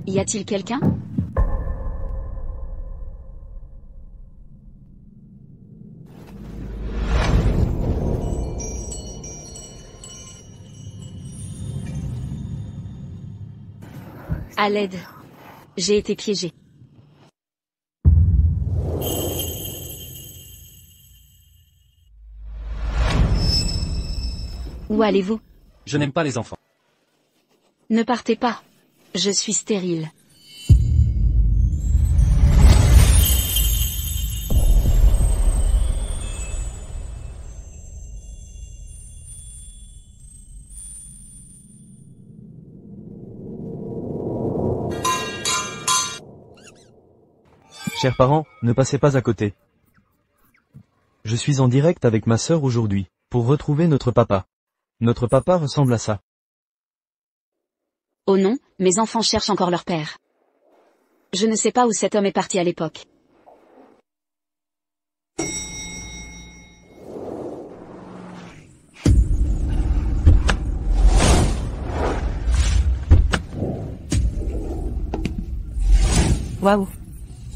Y a-t-il quelqu'un? À l'aide. J'ai été piégé. Où allez-vous? Je n'aime pas les enfants. Ne partez pas. Je suis stérile. Chers parents, ne passez pas à côté. Je suis en direct avec ma sœur aujourd'hui, pour retrouver notre papa. Notre papa ressemble à ça. Oh non, mes enfants cherchent encore leur père. Je ne sais pas où cet homme est parti à l'époque. Waouh.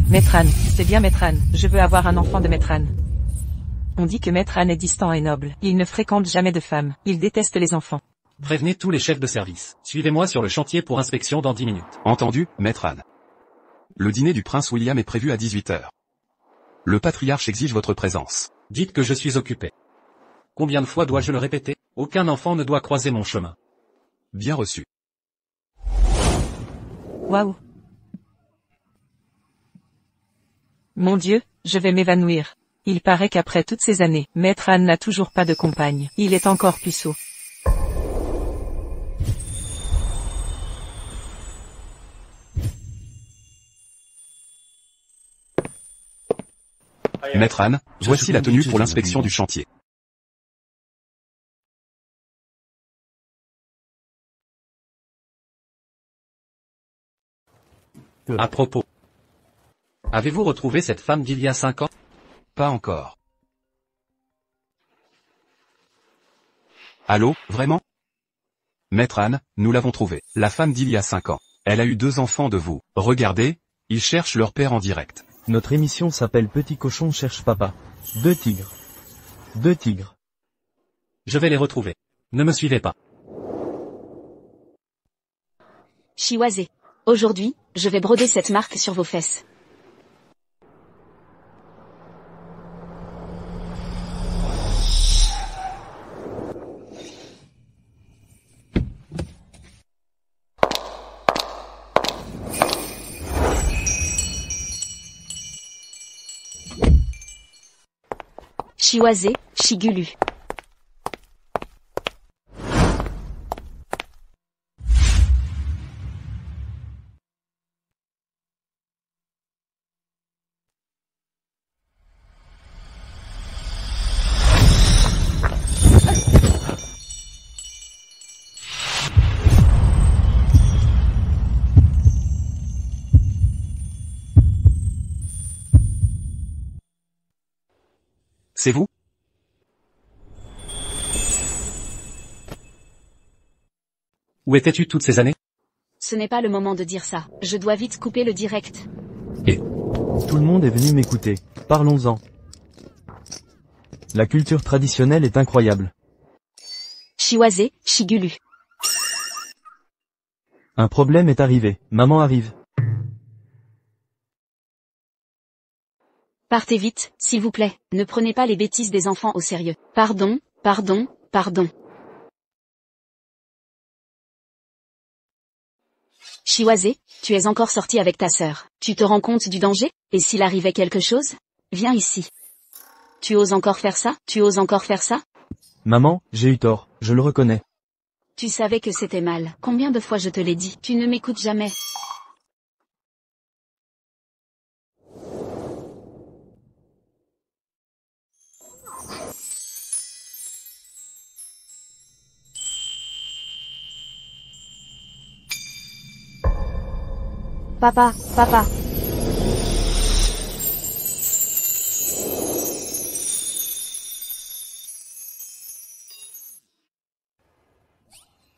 Maître Anne, c'est bien Maître Anne, je veux avoir un enfant de Maître Anne. On dit que Maître Anne est distant et noble, il ne fréquente jamais de femmes, il déteste les enfants. Prévenez tous les chefs de service. Suivez-moi sur le chantier pour inspection dans 10 minutes. Entendu, Maître Anne. Le dîner du prince William est prévu à 18 heures. Le patriarche exige votre présence. Dites que je suis occupé. Combien de fois dois-je le répéter? Aucun enfant ne doit croiser mon chemin. Bien reçu. Waouh. Mon Dieu, je vais m'évanouir. Il paraît qu'après toutes ces années, Maître Anne n'a toujours pas de compagne. Il est encore puceau. Maître Anne, voici la tenue pour l'inspection du chantier. À propos. Avez-vous retrouvé cette femme d'il y a 5 ans? Pas encore. Allô, vraiment? Maître Anne, nous l'avons trouvée. La femme d'il y a 5 ans. Elle a eu 2 enfants de vous. Regardez, ils cherchent leur père en direct. Notre émission s'appelle Petit cochon cherche papa. 2 tigres. 2 tigres. Je vais les retrouver. Ne me suivez pas. Chiwazé. Aujourd'hui, je vais broder cette marque sur vos fesses. Chiwazé, Chigulu. C'est vous? Où étais-tu toutes ces années? Ce n'est pas le moment de dire ça. Je dois vite couper le direct. Tout le monde est venu m'écouter. Parlons-en. La culture traditionnelle est incroyable. Chiwazé, Chigulu. Un problème est arrivé. Maman arrive. Partez vite, s'il vous plaît. Ne prenez pas les bêtises des enfants au sérieux. Pardon, pardon, pardon. Chiwazé, tu es encore sorti avec ta sœur. Tu te rends compte du danger? Et s'il arrivait quelque chose? Viens ici. Tu oses encore faire ça? Tu oses encore faire ça? Maman, j'ai eu tort, je le reconnais. Tu savais que c'était mal. Combien de fois je te l'ai dit? Tu ne m'écoutes jamais. Papa, papa.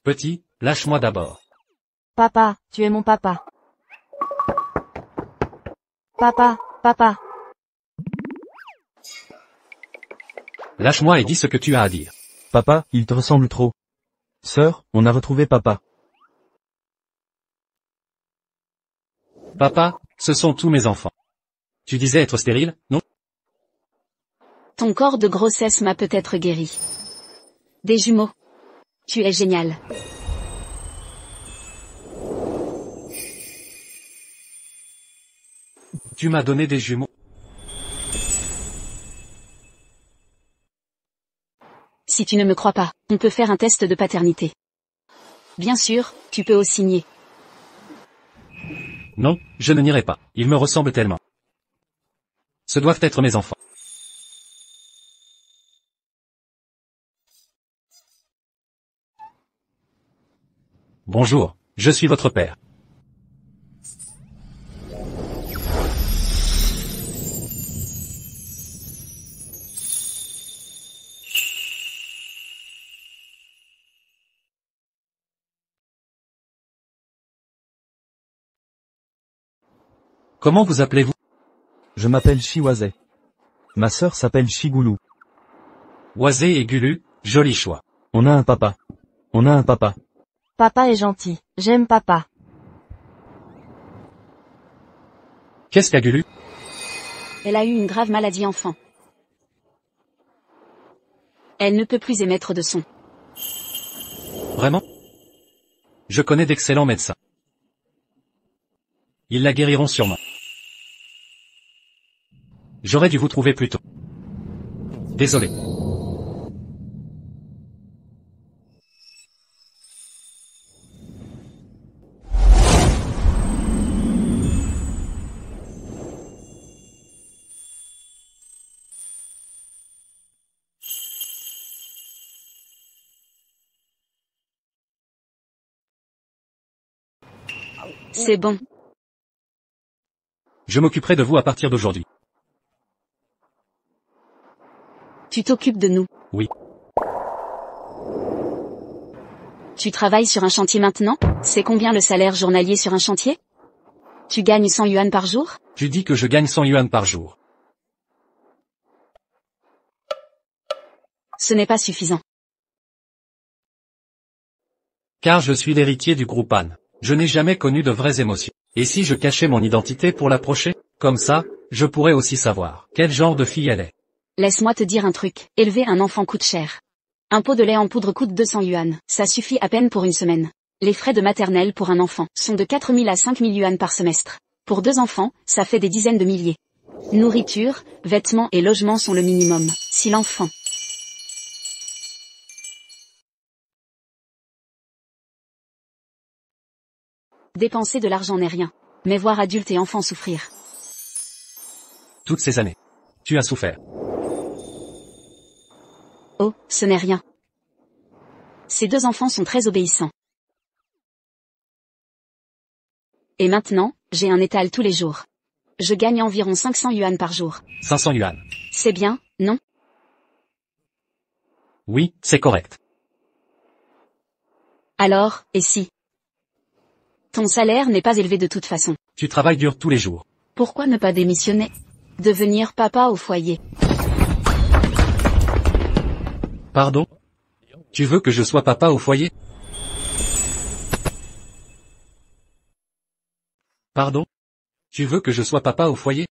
Petit, lâche-moi d'abord. Papa, tu es mon papa. Papa, papa. Lâche-moi et dis ce que tu as à dire. Papa, il te ressemble trop. Sœur, on a retrouvé papa. Papa, ce sont tous mes enfants. Tu disais être stérile, non? Ton corps de grossesse m'a peut-être guéri. Des jumeaux. Tu es génial. Tu m'as donné des jumeaux. Si tu ne me crois pas, on peut faire un test de paternité. Bien sûr, tu peux aussi nier. Non, je ne nierai pas. Ils me ressemblent tellement. Ce doivent être mes enfants. Bonjour, je suis votre père. Comment vous appelez-vous? Je m'appelle Chiwase. Ma sœur s'appelle Chigoulou. Oisé et Gulu, joli choix. On a un papa. On a un papa. Papa est gentil. J'aime papa. Qu'est-ce qu'a Gulu? Elle a eu une grave maladie enfant. Elle ne peut plus émettre de son. Vraiment? Je connais d'excellents médecins. Ils la guériront sûrement. J'aurais dû vous trouver plus tôt. Désolé. C'est bon. Je m'occuperai de vous à partir d'aujourd'hui. Tu t'occupes de nous. Oui. Tu travailles sur un chantier maintenant? C'est combien le salaire journalier sur un chantier? Tu gagnes 100 yuan par jour? Tu dis que je gagne 100 yuan par jour. Ce n'est pas suffisant. Car je suis l'héritier du groupe Han. Je n'ai jamais connu de vraies émotions. Et si je cachais mon identité pour l'approcher? Comme ça, je pourrais aussi savoir quel genre de fille elle est. Laisse-moi te dire un truc, élever un enfant coûte cher. Un pot de lait en poudre coûte 200 yuan, ça suffit à peine pour une semaine. Les frais de maternelle pour un enfant sont de 4 000 à 5 000 yuan par semestre. Pour 2 enfants, ça fait des dizaines de milliers. Nourriture, vêtements et logement sont le minimum. Si l'enfant dépenser de l'argent n'est rien. Mais voir adultes et enfants souffrir. Toutes ces années. Tu as souffert. Oh, ce n'est rien. Ces 2 enfants sont très obéissants. Et maintenant, j'ai un étal tous les jours. Je gagne environ 500 yuan par jour. 500 yuan. C'est bien, non? Oui, c'est correct. Alors, et si? Ton salaire n'est pas élevé de toute façon. Tu travailles dur tous les jours. Pourquoi ne pas démissionner? Devenir papa au foyer. Pardon? Tu veux que je sois papa au foyer? Pardon? Tu veux que je sois papa au foyer?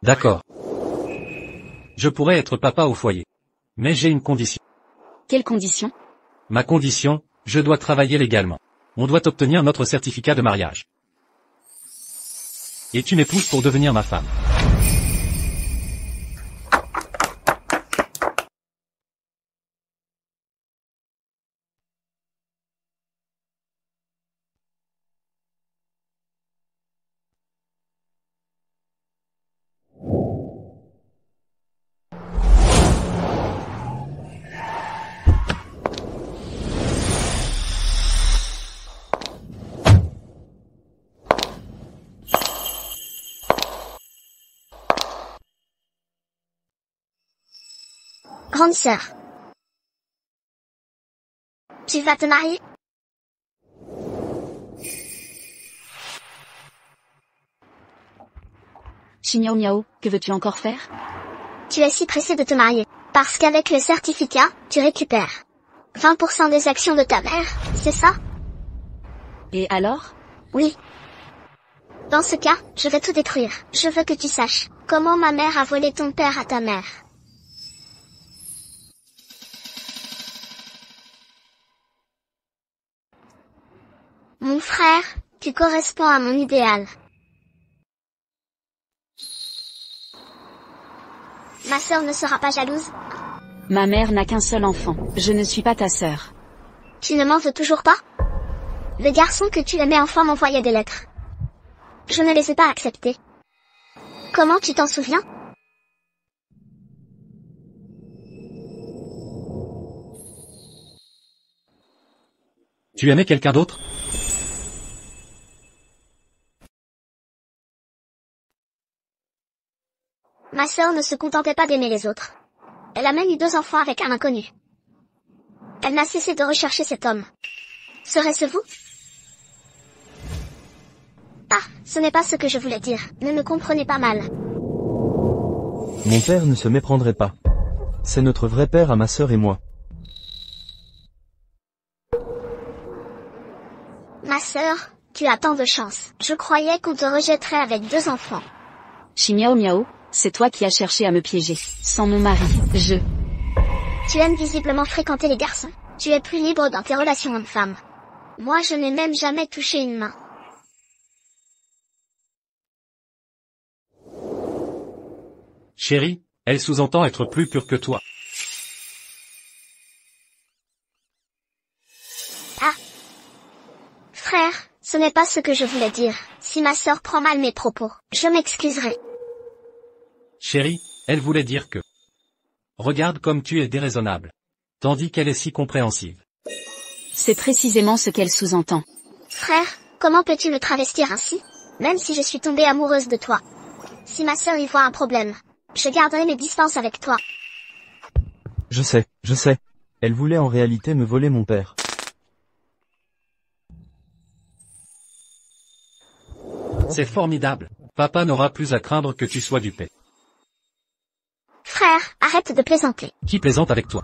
D'accord. Je pourrais être papa au foyer. Mais j'ai une condition. Quelles conditions? Ma condition, je dois travailler légalement. On doit obtenir notre certificat de mariage. Et tu m'épouses pour devenir ma femme. Grande sœur. Tu vas te marier? Miao Miao, que veux-tu encore faire? Tu es si pressé de te marier. Parce qu'avec le certificat, tu récupères 20% des actions de ta mère, c'est ça? Et alors? Oui. Dans ce cas, je vais tout détruire. Je veux que tu saches comment ma mère a volé ton père à ta mère. Mon frère, tu corresponds à mon idéal. Ma sœur ne sera pas jalouse? Ma mère n'a qu'un seul enfant. Je ne suis pas ta sœur. Tu ne m'en veux toujours pas? Le garçon que tu aimais enfant m'envoyait des lettres. Je ne les ai pas acceptées. Comment tu t'en souviens? Tu aimais quelqu'un d'autre? Ma sœur ne se contentait pas d'aimer les autres. Elle a même eu 2 enfants avec un inconnu. Elle n'a cessé de rechercher cet homme. Serait-ce vous? Ah, ce n'est pas ce que je voulais dire. Ne me comprenez pas mal. Mon père ne se méprendrait pas. C'est notre vrai père à ma sœur et moi. Ma sœur, tu as tant de chance. Je croyais qu'on te rejetterait avec 2 enfants. Miao Miao, c'est toi qui as cherché à me piéger. Sans mon mari, Tu aimes visiblement fréquenter les garçons. Tu es plus libre dans tes relations hommes-femmes. Moi je n'ai même jamais touché une main. Chérie, elle sous-entend être plus pure que toi. Ah. Frère, ce n'est pas ce que je voulais dire. Si ma sœur prend mal mes propos, je m'excuserai. Chérie, elle voulait dire que... Regarde comme tu es déraisonnable. Tandis qu'elle est si compréhensive. C'est précisément ce qu'elle sous-entend. Frère, comment peux-tu me travestir ainsi? Même si je suis tombée amoureuse de toi. Si ma sœur y voit un problème, je garderai mes distances avec toi. Je sais. Elle voulait en réalité me voler mon père. C'est formidable. Papa n'aura plus à craindre que tu sois dupé. Frère, arrête de plaisanter. Qui plaisante avec toi?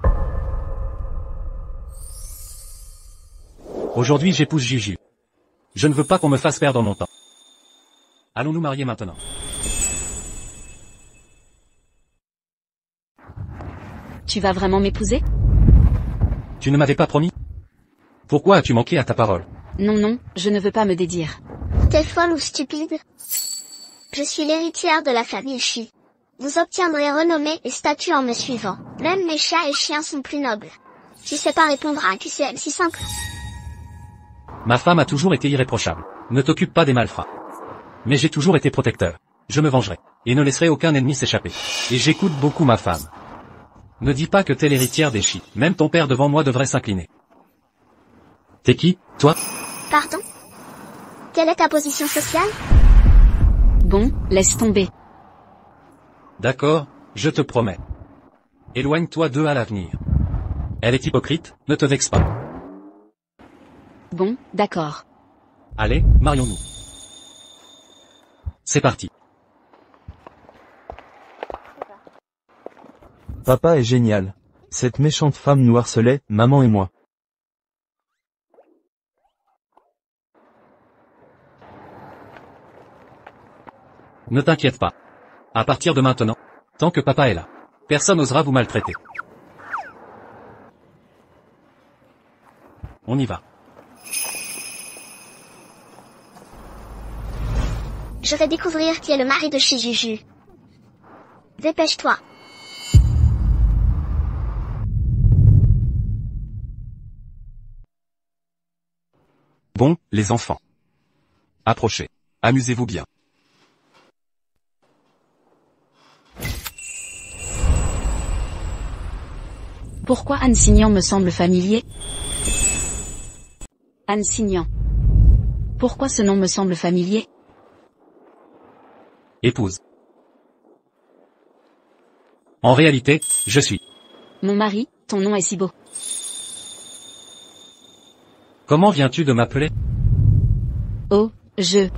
Aujourd'hui j'épouse Juju. Je ne veux pas qu'on me fasse perdre mon temps. Allons nous marier maintenant. Tu vas vraiment m'épouser? Tu ne m'avais pas promis? Pourquoi as-tu manqué à ta parole? Non, je ne veux pas me dédire. T'es folle ou stupide? Je suis l'héritière de la famille Shi. Vous obtiendrez renommée et statut en me suivant. Même mes chats et chiens sont plus nobles. Tu sais pas répondre à un QCM si simple? Ma femme a toujours été irréprochable. Ne t'occupe pas des malfrats. Mais j'ai toujours été protecteur. Je me vengerai. Et ne laisserai aucun ennemi s'échapper. Et j'écoute beaucoup ma femme. Ne dis pas que t'es l'héritière des Shi. Même ton père devant moi devrait s'incliner. T'es qui, toi? Pardon? Quelle est ta position sociale? Bon, laisse tomber. D'accord, je te promets. Éloigne-toi d'eux à l'avenir. Elle est hypocrite, ne te vexe pas. Bon, d'accord. Allez, marions-nous. C'est parti. Papa est génial. Cette méchante femme nous harcelait, maman et moi. Ne t'inquiète pas. À partir de maintenant, tant que papa est là, personne n'osera vous maltraiter. On y va. Je vais découvrir qui est le mari de Shijuju. Dépêche-toi. Bon, les enfants. Approchez. Amusez-vous bien. Pourquoi Anne Signan me semble familier? Anne Signan. Pourquoi ce nom me semble familier? Épouse. En réalité, je suis. Mon mari, ton nom est si beau. Comment viens-tu de m'appeler? Oh, je...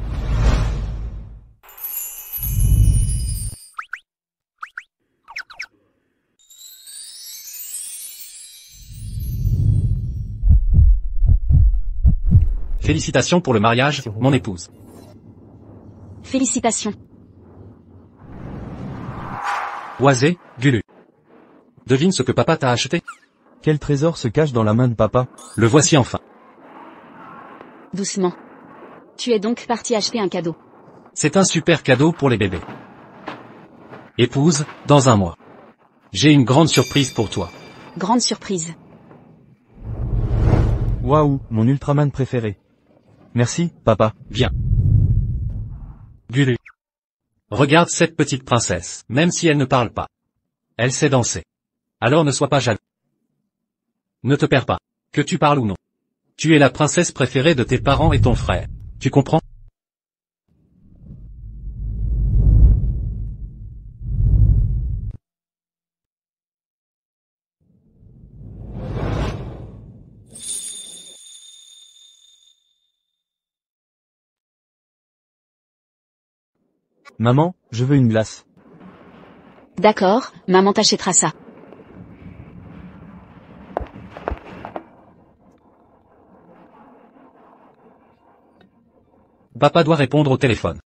Félicitations pour le mariage, mon épouse. Félicitations. Oisé, Gulu. Devine ce que papa t'a acheté? Quel trésor se cache dans la main de papa? Le voici enfin. Doucement. Tu es donc parti acheter un cadeau. C'est un super cadeau pour les bébés. Épouse, dans un mois. J'ai une grande surprise pour toi. Grande surprise. Waouh, mon Ultraman préféré. Merci, papa. Viens. Gulu. Regarde cette petite princesse, même si elle ne parle pas. Elle sait danser. Alors ne sois pas jaloux. Ne te perds pas. Que tu parles ou non. Tu es la princesse préférée de tes parents et ton frère. Tu comprends? Maman, je veux une glace. D'accord, maman t'achètera ça. Papa doit répondre au téléphone.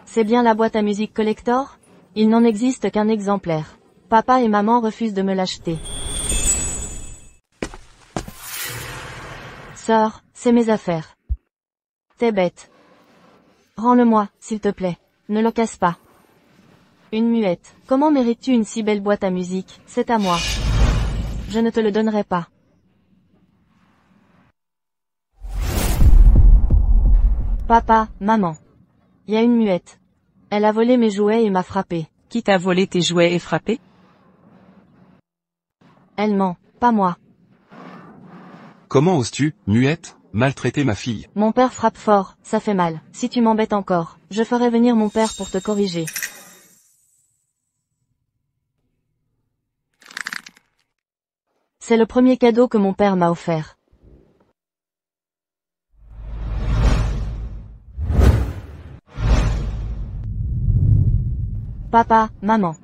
C'est bien la boîte à musique collector? Il n'en existe qu'un exemplaire. Papa et maman refusent de me l'acheter. Sœur, c'est mes affaires. T'es bête. Rends-le-moi, s'il te plaît. Ne le casse pas. Une muette. Comment mérites-tu une si belle boîte à musique? C'est à moi. Je ne te le donnerai pas. Papa, maman. Y a une muette. Elle a volé mes jouets et m'a frappé. Qui t'a volé tes jouets et frappé? Elle ment, pas moi. Comment oses-tu, muette, maltraiter ma fille? Mon père frappe fort, ça fait mal. Si tu m'embêtes encore, je ferai venir mon père pour te corriger. C'est le premier cadeau que mon père m'a offert. Papa, maman.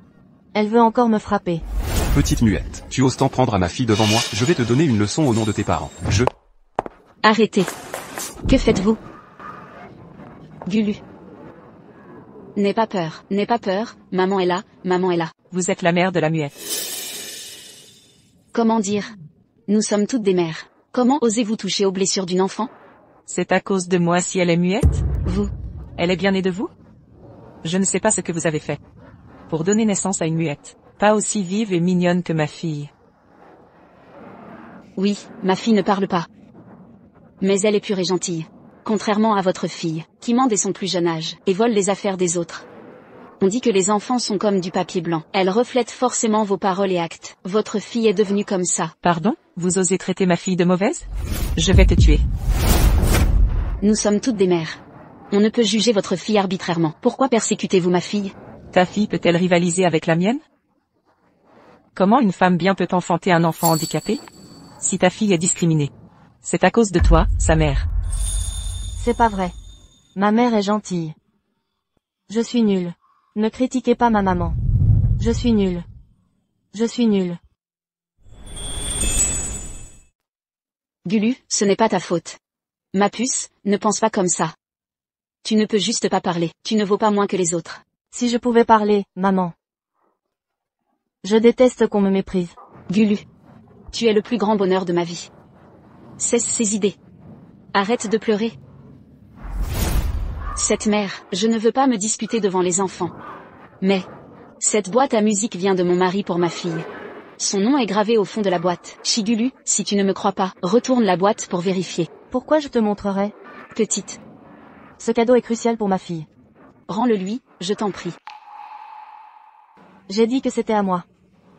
Elle veut encore me frapper. Petite muette, tu oses t'en prendre à ma fille devant moi? Je vais te donner une leçon au nom de tes parents. Arrêtez. Que faites-vous? Gulu. N'aie pas peur, maman est là, maman est là. Vous êtes la mère de la muette. Comment dire? Nous sommes toutes des mères. Comment osez-vous toucher aux blessures d'une enfant? C'est à cause de moi si elle est muette? Vous. Elle est bien née de vous? Je ne sais pas ce que vous avez fait. Pour donner naissance à une muette. Pas aussi vive et mignonne que ma fille. Oui, ma fille ne parle pas. Mais elle est pure et gentille. Contrairement à votre fille, qui ment dès son plus jeune âge, et vole les affaires des autres. On dit que les enfants sont comme du papier blanc. Elles reflètent forcément vos paroles et actes. Votre fille est devenue comme ça. Pardon? Vous osez traiter ma fille de mauvaise? Je vais te tuer. Nous sommes toutes des mères. On ne peut juger votre fille arbitrairement. Pourquoi persécutez-vous ma fille? Ta fille peut-elle rivaliser avec la mienne? Comment une femme bien peut enfanter un enfant handicapé? Si ta fille est discriminée, c'est à cause de toi, sa mère. C'est pas vrai. Ma mère est gentille. Je suis nulle. Ne critiquez pas ma maman. Je suis nulle. Je suis nulle. Gulu, ce n'est pas ta faute. Ma puce, ne pense pas comme ça. Tu ne peux juste pas parler. Tu ne vaux pas moins que les autres. Si je pouvais parler, maman. Je déteste qu'on me méprise. Gulu. Tu es le plus grand bonheur de ma vie. Cesse ces idées. Arrête de pleurer. Cette mère, je ne veux pas me disputer devant les enfants. Mais, cette boîte à musique vient de mon mari pour ma fille. Son nom est gravé au fond de la boîte. Shigulu, si tu ne me crois pas, retourne la boîte pour vérifier. Pourquoi je te montrerai? Petite. Ce cadeau est crucial pour ma fille. Rends-le lui, je t'en prie. J'ai dit que c'était à moi.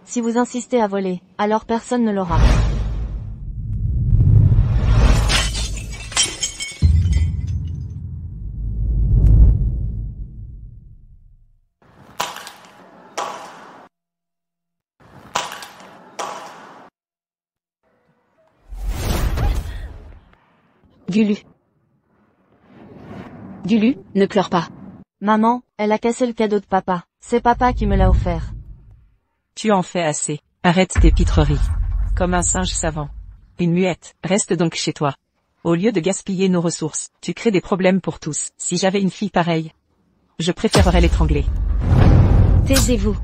Si vous insistez à voler, alors personne ne l'aura. Gulu. Gulu, ne pleure pas. Maman, elle a cassé le cadeau de papa. C'est papa qui me l'a offert. Tu en fais assez. Arrête tes pitreries. Comme un singe savant. Une muette, reste donc chez toi. Au lieu de gaspiller nos ressources, tu crées des problèmes pour tous. Si j'avais une fille pareille, je préférerais l'étrangler. Taisez-vous.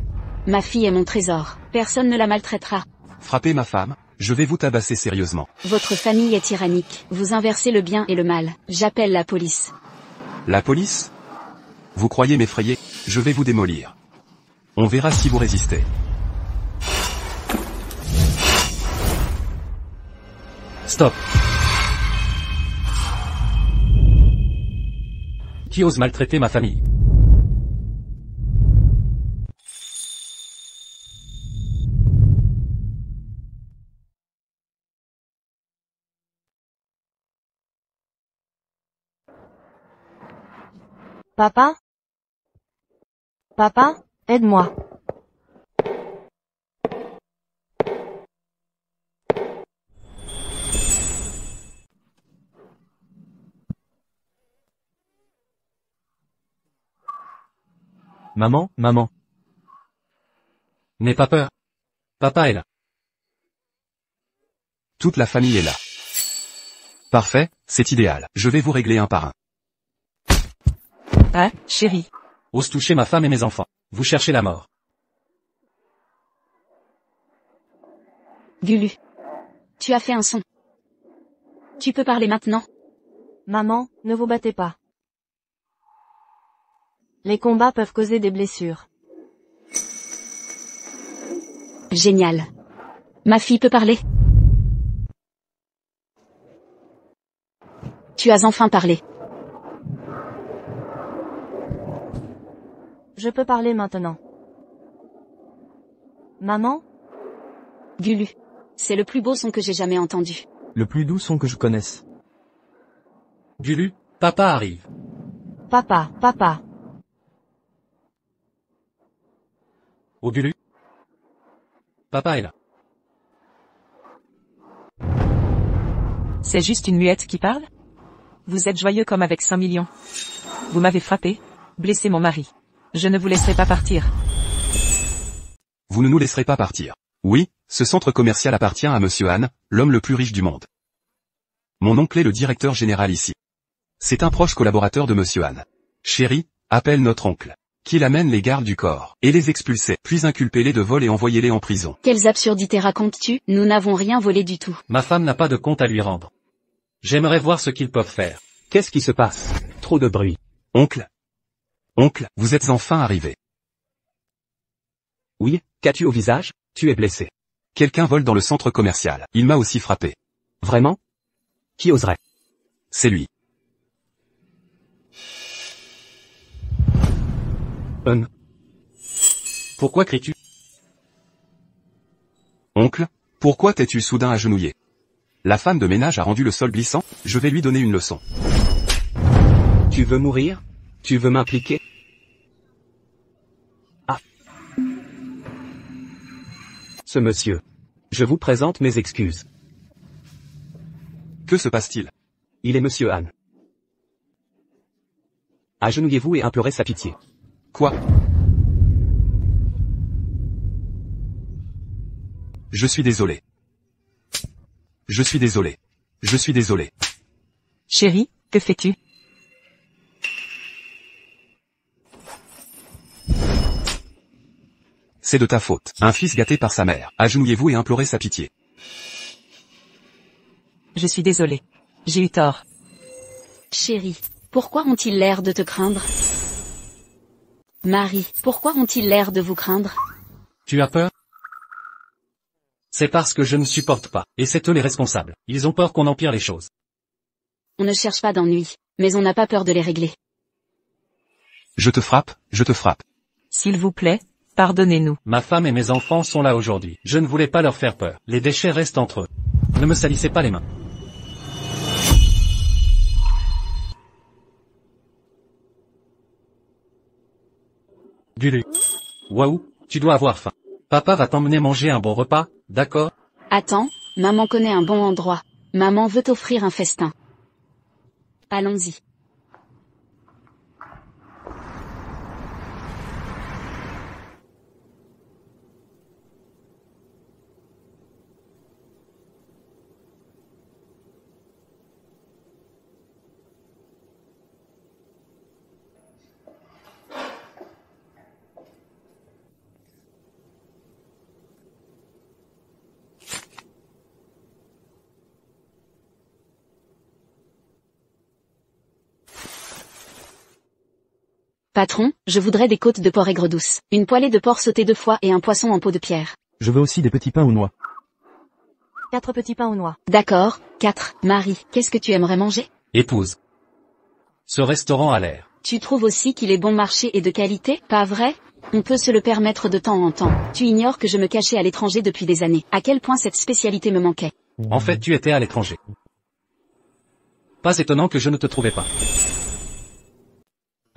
Ma fille est mon trésor. Personne ne la maltraitera. Frappez ma femme, je vais vous tabasser sérieusement. Votre famille est tyrannique. Vous inversez le bien et le mal. J'appelle la police. La police? Vous croyez m'effrayer? Je vais vous démolir. On verra si vous résistez. Stop. Qui ose maltraiter ma famille? Papa? Papa, aide-moi. Maman, maman. N'aie pas peur. Papa est là. Toute la famille est là. Parfait, c'est idéal. Je vais vous régler un par un. Hein, chérie? Ose toucher ma femme et mes enfants. Vous cherchez la mort. Gulu. Tu as fait un son. Tu peux parler maintenant. Maman, ne vous battez pas. Les combats peuvent causer des blessures. Génial. Ma fille peut parler. Tu as enfin parlé. Je peux parler maintenant. Maman? Gulu. C'est le plus beau son que j'ai jamais entendu. Le plus doux son que je connaisse. Gulu, papa arrive. Papa, papa. Oh Gulu. Papa est là. C'est juste une muette qui parle? Vous êtes joyeux comme avec 5 millions. Vous m'avez frappé, blessé mon mari. Je ne vous laisserai pas partir. Vous ne nous laisserez pas partir. Oui, ce centre commercial appartient à Monsieur Han, l'homme le plus riche du monde. Mon oncle est le directeur général ici. C'est un proche collaborateur de Monsieur Han. Chérie, appelle notre oncle. Qu'il amène les gardes du corps, et les expulser, puis inculpez-les de vol et envoyez-les en prison. Quelles absurdités racontes-tu? Nous n'avons rien volé du tout. Ma femme n'a pas de compte à lui rendre. J'aimerais voir ce qu'ils peuvent faire. Qu'est-ce qui se passe? Trop de bruit. Oncle? Oncle, vous êtes enfin arrivé. Oui, qu'as-tu au visage? Tu es blessé. Quelqu'un vole dans le centre commercial. Il m'a aussi frappé. Vraiment? Qui oserait? C'est lui. Pourquoi cries-tu? Oncle, pourquoi t'es-tu soudain agenouillé? La femme de ménage a rendu le sol glissant, je vais lui donner une leçon. Tu veux mourir? Tu veux m'impliquer? Ah. Ce monsieur. Je vous présente mes excuses. Que se passe-t-il? Il est Monsieur Han. Agenouillez-vous et implorez sa pitié. Quoi? Je suis désolé. Je suis désolé. Je suis désolé. Chérie, que fais-tu? C'est de ta faute. Un fils gâté par sa mère. Agenouillez-vous et implorez sa pitié. Je suis désolée. J'ai eu tort. Chérie, pourquoi ont-ils l'air de te craindre? Marie, pourquoi ont-ils l'air de vous craindre? Tu as peur? C'est parce que je ne supporte pas, et c'est eux les responsables. Ils ont peur qu'on empire les choses. On ne cherche pas d'ennui, mais on n'a pas peur de les régler. Je te frappe, je te frappe. S'il vous plaît, pardonnez-nous. Ma femme et mes enfants sont là aujourd'hui. Je ne voulais pas leur faire peur. Les déchets restent entre eux. Ne me salissez pas les mains. Gulu. Waouh, tu dois avoir faim. Papa va t'emmener manger un bon repas, d'accord? Attends, maman connaît un bon endroit. Maman veut t'offrir un festin. Allons-y. Patron, je voudrais des côtes de porc aigre douce, une poêlée de porc sauté 2 fois et un poisson en peau de pierre. Je veux aussi des petits pains aux noix. 4 petits pains aux noix. D'accord, 4. Marie, qu'est-ce que tu aimerais manger? Épouse. Ce restaurant a l'air. Tu trouves aussi qu'il est bon marché et de qualité, pas vrai? On peut se le permettre de temps en temps. Tu ignores que je me cachais à l'étranger depuis des années. À quel point cette spécialité me manquait. En fait, tu étais à l'étranger. Pas étonnant que je ne te trouvais pas.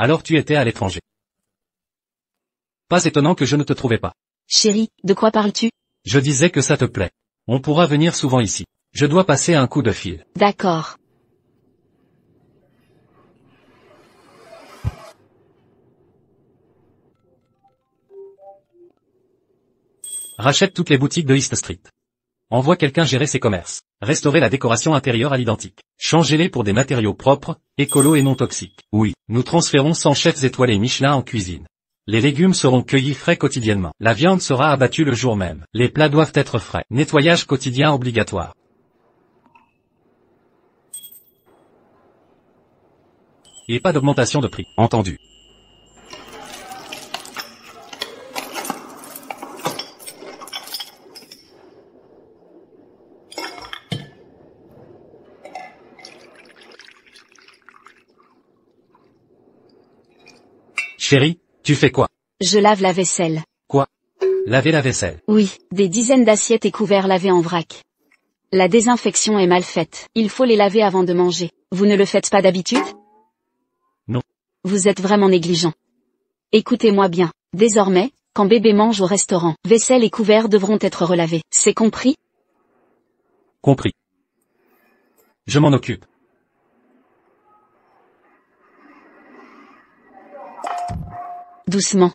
Alors tu étais à l'étranger. Pas étonnant que je ne te trouvais pas. Chérie, de quoi parles-tu? Je disais que ça te plaît. On pourra venir souvent ici. Je dois passer un coup de fil. D'accord. Rachète toutes les boutiques de East Street. Envoie quelqu'un gérer ses commerces. Restaurer la décoration intérieure à l'identique. Changez-les pour des matériaux propres, écolos et non toxiques. Oui, nous transférons 100 chefs étoilés Michelin en cuisine. Les légumes seront cueillis frais quotidiennement. La viande sera abattue le jour même. Les plats doivent être frais. Nettoyage quotidien obligatoire. Et pas d'augmentation de prix. Entendu. Chérie, tu fais quoi? Je lave la vaisselle. Quoi? Laver la vaisselle. Oui, des dizaines d'assiettes et couverts lavés en vrac. La désinfection est mal faite. Il faut les laver avant de manger. Vous ne le faites pas d'habitude? Non. Vous êtes vraiment négligent. Écoutez-moi bien. Désormais, quand bébé mange au restaurant, vaisselle et couverts devront être relavés. C'est compris? Compris. Je m'en occupe. Doucement.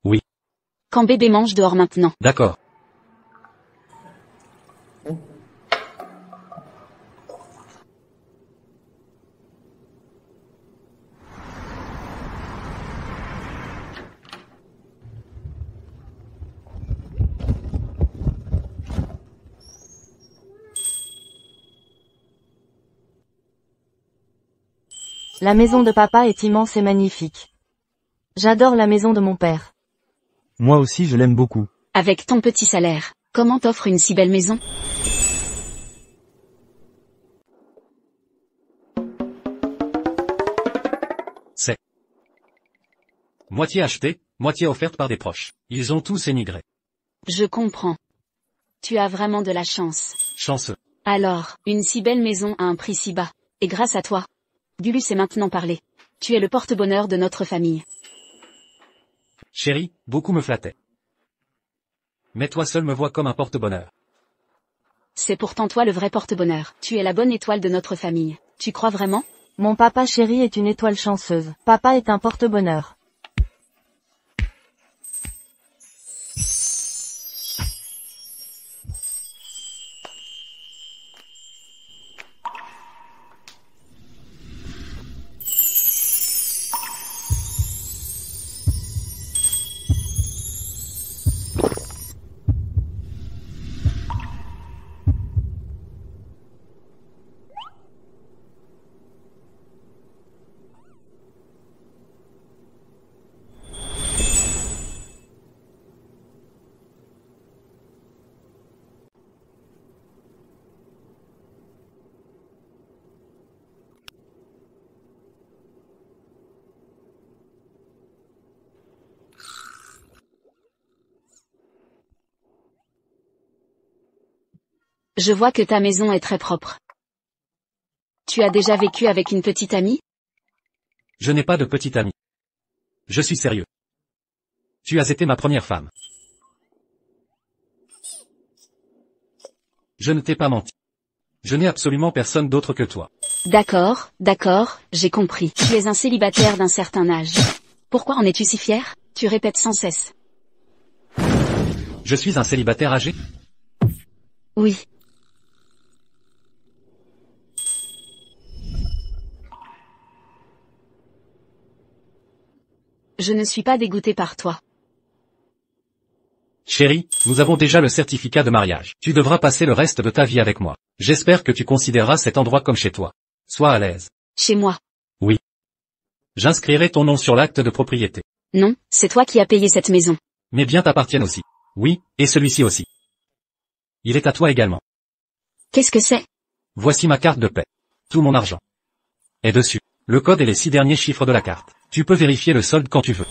Oui. Quand bébé mange dehors maintenant. D'accord. La maison de papa est immense et magnifique. J'adore la maison de mon père. Moi aussi je l'aime beaucoup. Avec ton petit salaire, comment t'offres une si belle maison? C'est moitié achetée, moitié offerte par des proches. Ils ont tous émigré. Je comprends. Tu as vraiment de la chance. Chanceux. Alors, une si belle maison à un prix si bas. Et grâce à toi. Gulu sait maintenant parler. Tu es le porte-bonheur de notre famille. Chérie, beaucoup me flattait. Mais toi seul me vois comme un porte-bonheur. C'est pourtant toi le vrai porte-bonheur. Tu es la bonne étoile de notre famille. Tu crois vraiment? Mon papa chéri est une étoile chanceuse. Papa est un porte-bonheur. Je vois que ta maison est très propre. Tu as déjà vécu avec une petite amie? Je n'ai pas de petite amie. Je suis sérieux. Tu as été ma première femme. Je ne t'ai pas menti. Je n'ai absolument personne d'autre que toi. D'accord, d'accord, j'ai compris. Tu es un célibataire d'un certain âge. Pourquoi en es-tu si fier? Tu répètes sans cesse. Je suis un célibataire âgé? Oui. Je ne suis pas dégoûté par toi. Chérie, nous avons déjà le certificat de mariage. Tu devras passer le reste de ta vie avec moi. J'espère que tu considéreras cet endroit comme chez toi. Sois à l'aise. Chez moi. Oui. J'inscrirai ton nom sur l'acte de propriété. Non, c'est toi qui as payé cette maison. Mes biens t'appartiennent aussi. Oui, et celui-ci aussi. Il est à toi également. Qu'est-ce que c'est? Voici ma carte de paie. Tout mon argent est dessus. Le code et les 6 derniers chiffres de la carte. Tu peux vérifier le solde quand tu veux.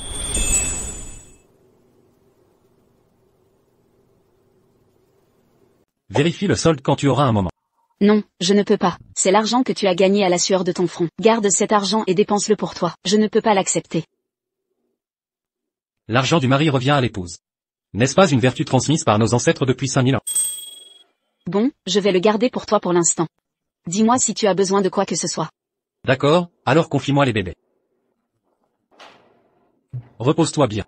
Vérifie le solde quand tu auras un moment. Non, je ne peux pas. C'est l'argent que tu as gagné à la sueur de ton front. Garde cet argent et dépense-le pour toi. Je ne peux pas l'accepter. L'argent du mari revient à l'épouse. N'est-ce pas une vertu transmise par nos ancêtres depuis 5000 ans? Bon, je vais le garder pour toi pour l'instant. Dis-moi si tu as besoin de quoi que ce soit. D'accord, alors confie-moi les bébés. Repose-toi bien.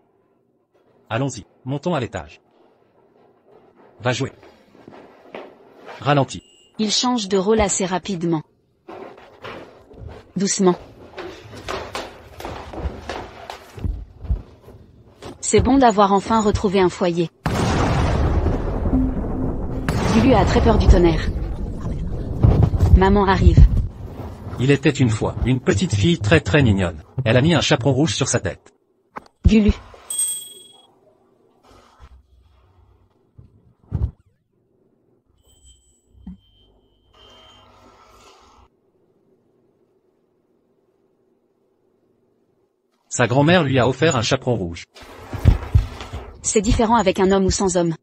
Allons-y, montons à l'étage. Va jouer. Ralentis. Il change de rôle assez rapidement. Doucement. C'est bon d'avoir enfin retrouvé un foyer. Lulu a très peur du tonnerre. Maman arrive. Il était une fois une petite fille très mignonne. Elle a mis un chaperon rouge sur sa tête. Gulu. Sa grand-mère lui a offert un chaperon rouge. C'est différent avec un homme ou sans homme.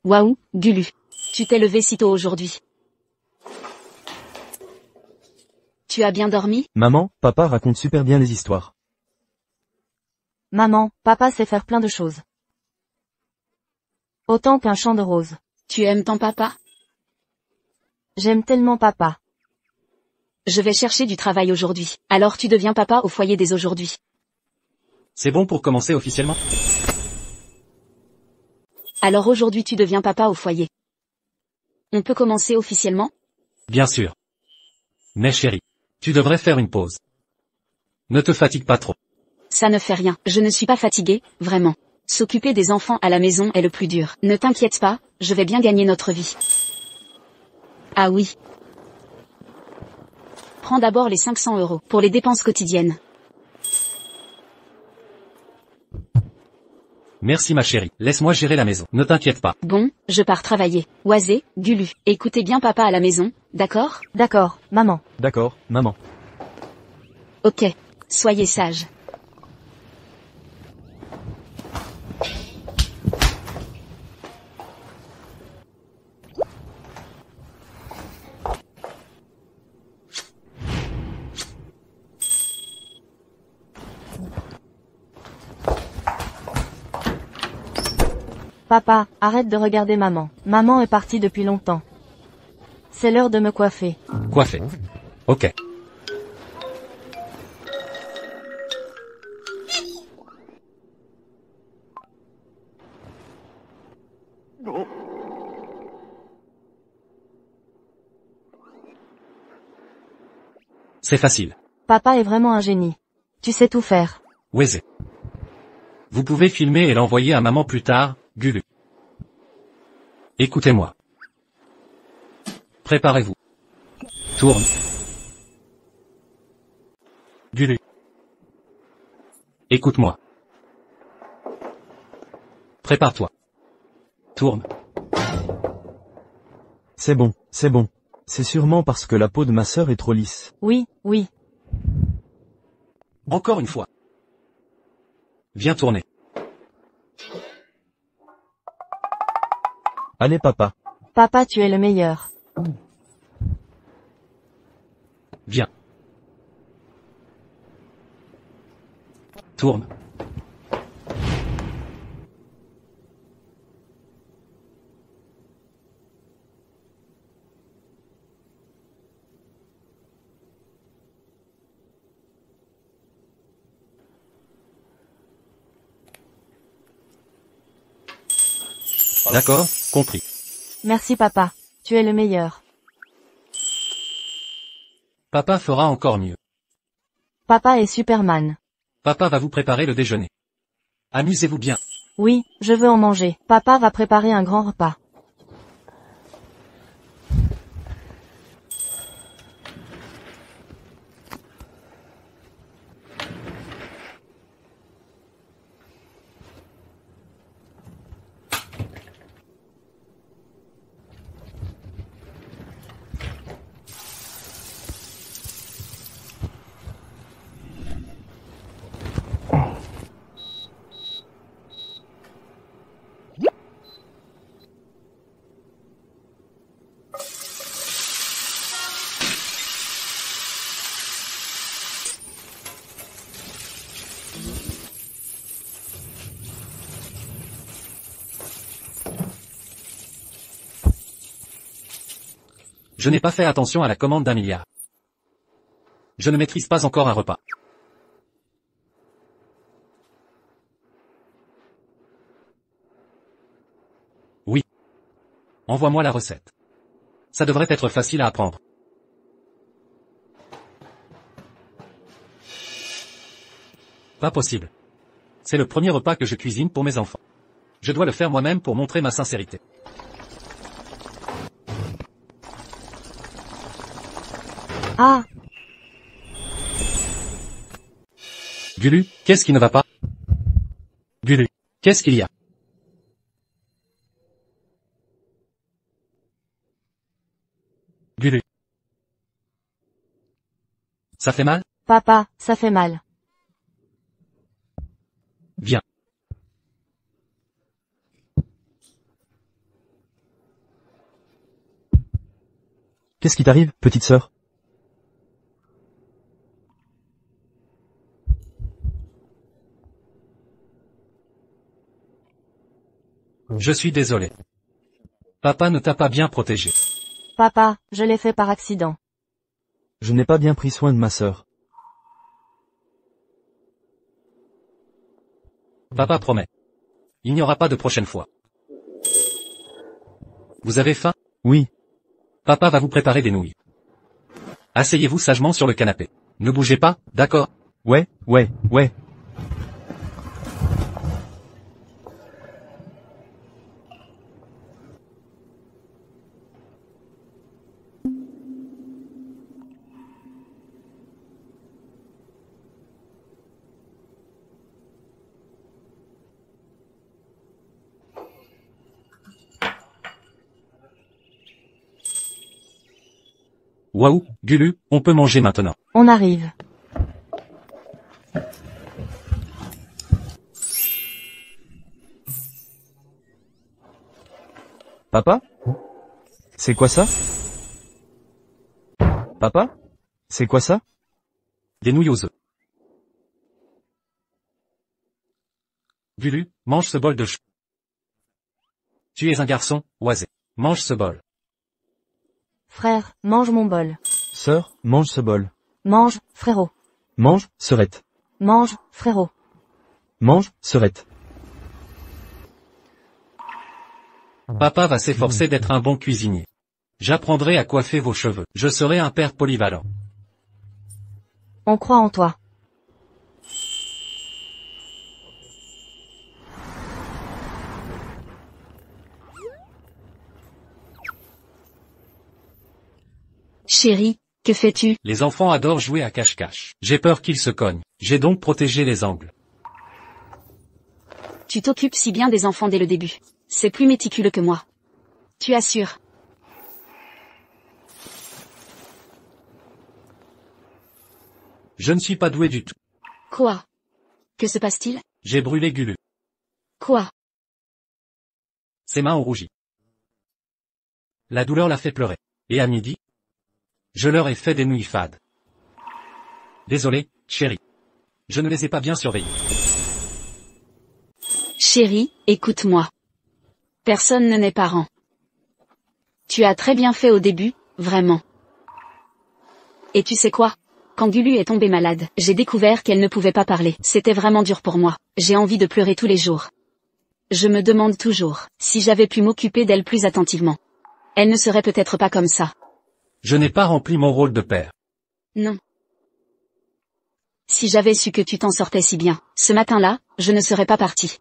Waouh, Gulu. Tu t'es levé si tôt aujourd'hui. Tu as bien dormi? Maman, papa raconte super bien les histoires. Maman, papa sait faire plein de choses. Autant qu'un champ de roses. Tu aimes ton papa? J'aime tellement papa. Je vais chercher du travail aujourd'hui. Alors tu deviens papa au foyer dès aujourd'hui. C'est bon pour commencer officiellement? Alors aujourd'hui tu deviens papa au foyer. On peut commencer officiellement? Bien sûr. Mais chérie, tu devrais faire une pause. Ne te fatigue pas trop. Ça ne fait rien, je ne suis pas fatiguée, vraiment. S'occuper des enfants à la maison est le plus dur. Ne t'inquiète pas, je vais bien gagner notre vie. Ah oui. Prends d'abord les 500 € pour les dépenses quotidiennes. Merci ma chérie, laisse-moi gérer la maison, ne t'inquiète pas. Bon, je pars travailler. Oisé, Gulu, écoutez bien papa à la maison, d'accord? D'accord, maman. D'accord, maman. Ok. Soyez sages. Papa, arrête de regarder maman. Maman est partie depuis longtemps. C'est l'heure de me coiffer. Coiffé. Ok. C'est facile. Papa est vraiment un génie. Tu sais tout faire. Wézé. Vous pouvez filmer et l'envoyer à maman plus tard, Gulu. Écoutez-moi. Préparez-vous. Tourne. Gulu. Écoute-moi. Prépare-toi. Tourne. C'est bon, c'est bon. C'est sûrement parce que la peau de ma sœur est trop lisse. Oui, oui. Encore une fois. Viens tourner. Allez papa. Papa, tu es le meilleur. Viens. Tourne. D'accord, compris. Merci papa. Tu es le meilleur. Papa fera encore mieux. Papa est Superman. Papa va vous préparer le déjeuner. Amusez-vous bien. Oui, je veux en manger. Papa va préparer un grand repas. Je n'ai pas fait attention à la commande d'1 milliard. Je ne maîtrise pas encore un repas. Oui. Envoie-moi la recette. Ça devrait être facile à apprendre. Pas possible. C'est le premier repas que je cuisine pour mes enfants. Je dois le faire moi-même pour montrer ma sincérité. Ah, Gulu, qu'est-ce qui ne va pas? Gulu, qu'est-ce qu'il y a? Gulu. Ça fait mal? papa, ça fait mal. Viens. Qu'est-ce qui t'arrive, petite sœur? Je suis désolé. Papa ne t'a pas bien protégé. Papa, je l'ai fait par accident. Je n'ai pas bien pris soin de ma sœur. Papa promet. Il n'y aura pas de prochaine fois. Vous avez faim? Oui, Papa va vous préparer des nouilles. Asseyez-vous sagement sur le canapé. Ne bougez pas, d'accord? ouais. Waouh, Gulu, on peut manger maintenant. On arrive. Papa? C'est quoi ça? Papa? C'est quoi ça? Des nouilles aux œufs. Gulu, mange ce bol de chou. Tu es un garçon, oisé. Mange ce bol. Frère, mange mon bol. Sœur, mange ce bol. Mange, frérot. Mange, sœurette. Mange, frérot. Mange, sœurette. Papa va s'efforcer d'être un bon cuisinier. J'apprendrai à coiffer vos cheveux. Je serai un père polyvalent. On croit en toi. Chérie, que fais-tu? Les enfants adorent jouer à cache-cache. J'ai peur qu'ils se cognent. J'ai donc protégé les angles. Tu t'occupes si bien des enfants dès le début. C'est plus méticuleux que moi. Tu assures. Je ne suis pas doué du tout. Quoi? Que se passe-t-il? J'ai brûlé Gulu. Quoi? Ses mains ont rougi. La douleur l'a fait pleurer. Et à midi, je leur ai fait des nouilles fades. Désolé, chérie. Je ne les ai pas bien surveillés. Chérie, écoute-moi. Personne ne n'est parent. Tu as très bien fait au début, vraiment. Et tu sais quoi? Quand Gulu est tombée malade, j'ai découvert qu'elle ne pouvait pas parler. C'était vraiment dur pour moi. J'ai envie de pleurer tous les jours. Je me demande toujours, si j'avais pu m'occuper d'elle plus attentivement. Elle ne serait peut-être pas comme ça. Je n'ai pas rempli mon rôle de père. Non. Si j'avais su que tu t'en sortais si bien, ce matin-là, je ne serais pas partie.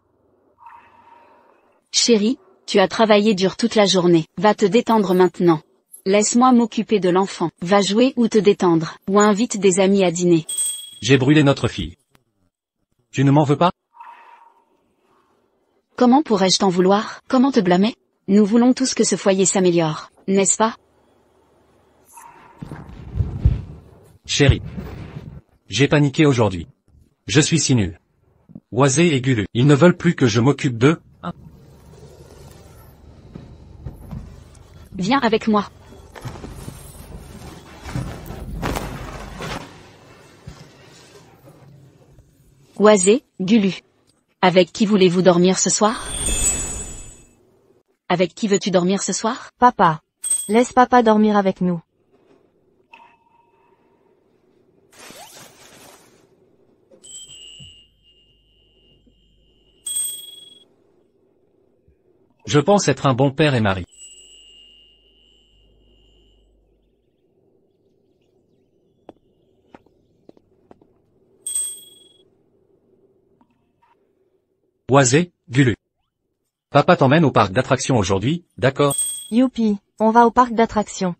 Chérie, tu as travaillé dur toute la journée, va te détendre maintenant. Laisse-moi m'occuper de l'enfant, va jouer ou te détendre, ou invite des amis à dîner. J'ai brûlé notre fille. Tu ne m'en veux pas? Comment pourrais-je t'en vouloir? Comment te blâmer? Nous voulons tous que ce foyer s'améliore, n'est-ce pas? Chérie. J'ai paniqué aujourd'hui. Je suis si nul. Oisé et Gulu, ils ne veulent plus que je m'occupe d'eux. Viens avec moi. Oisé, Gulu. Avec qui voulez-vous dormir ce soir? Avec qui veux-tu dormir ce soir? Papa. Laisse papa dormir avec nous. Je pense être un bon père et mari. Oisé, Gulu. Papa t'emmène au parc d'attractions aujourd'hui, d'accord? Youpi, on va au parc d'attractions.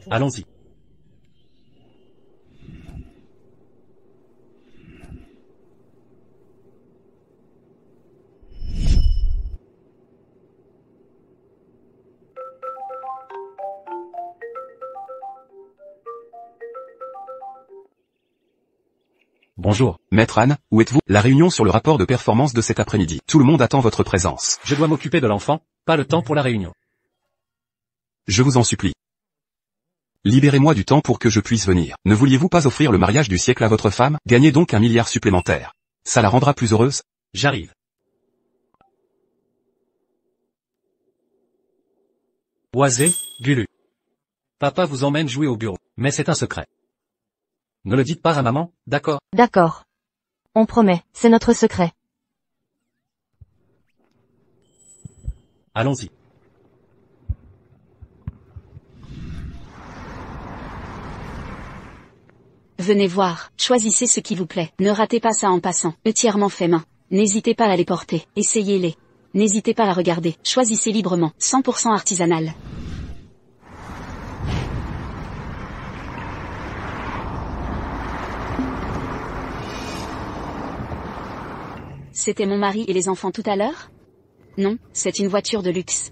Allons-y. Bonjour. Maître Anne, où êtes-vous? La réunion sur le rapport de performance de cet après-midi. Tout le monde attend votre présence. Je dois m'occuper de l'enfant, pas le temps pour la réunion. Je vous en supplie. Libérez-moi du temps pour que je puisse venir. Ne vouliez-vous pas offrir le mariage du siècle à votre femme? Gagnez donc 1 milliard supplémentaire. Ça la rendra plus heureuse? J'arrive. Oisé, Gulu. Papa vous emmène jouer au bureau, mais c'est un secret. Ne le dites pas à maman, d'accord? D'accord. On promet, c'est notre secret. Allons-y. Venez voir, choisissez ce qui vous plaît. Ne ratez pas ça en passant. Entièrement fait main. N'hésitez pas à les porter. Essayez-les. N'hésitez pas à regarder. Choisissez librement. 100% artisanal. C'était mon mari et les enfants tout à l'heure? Non, c'est une voiture de luxe.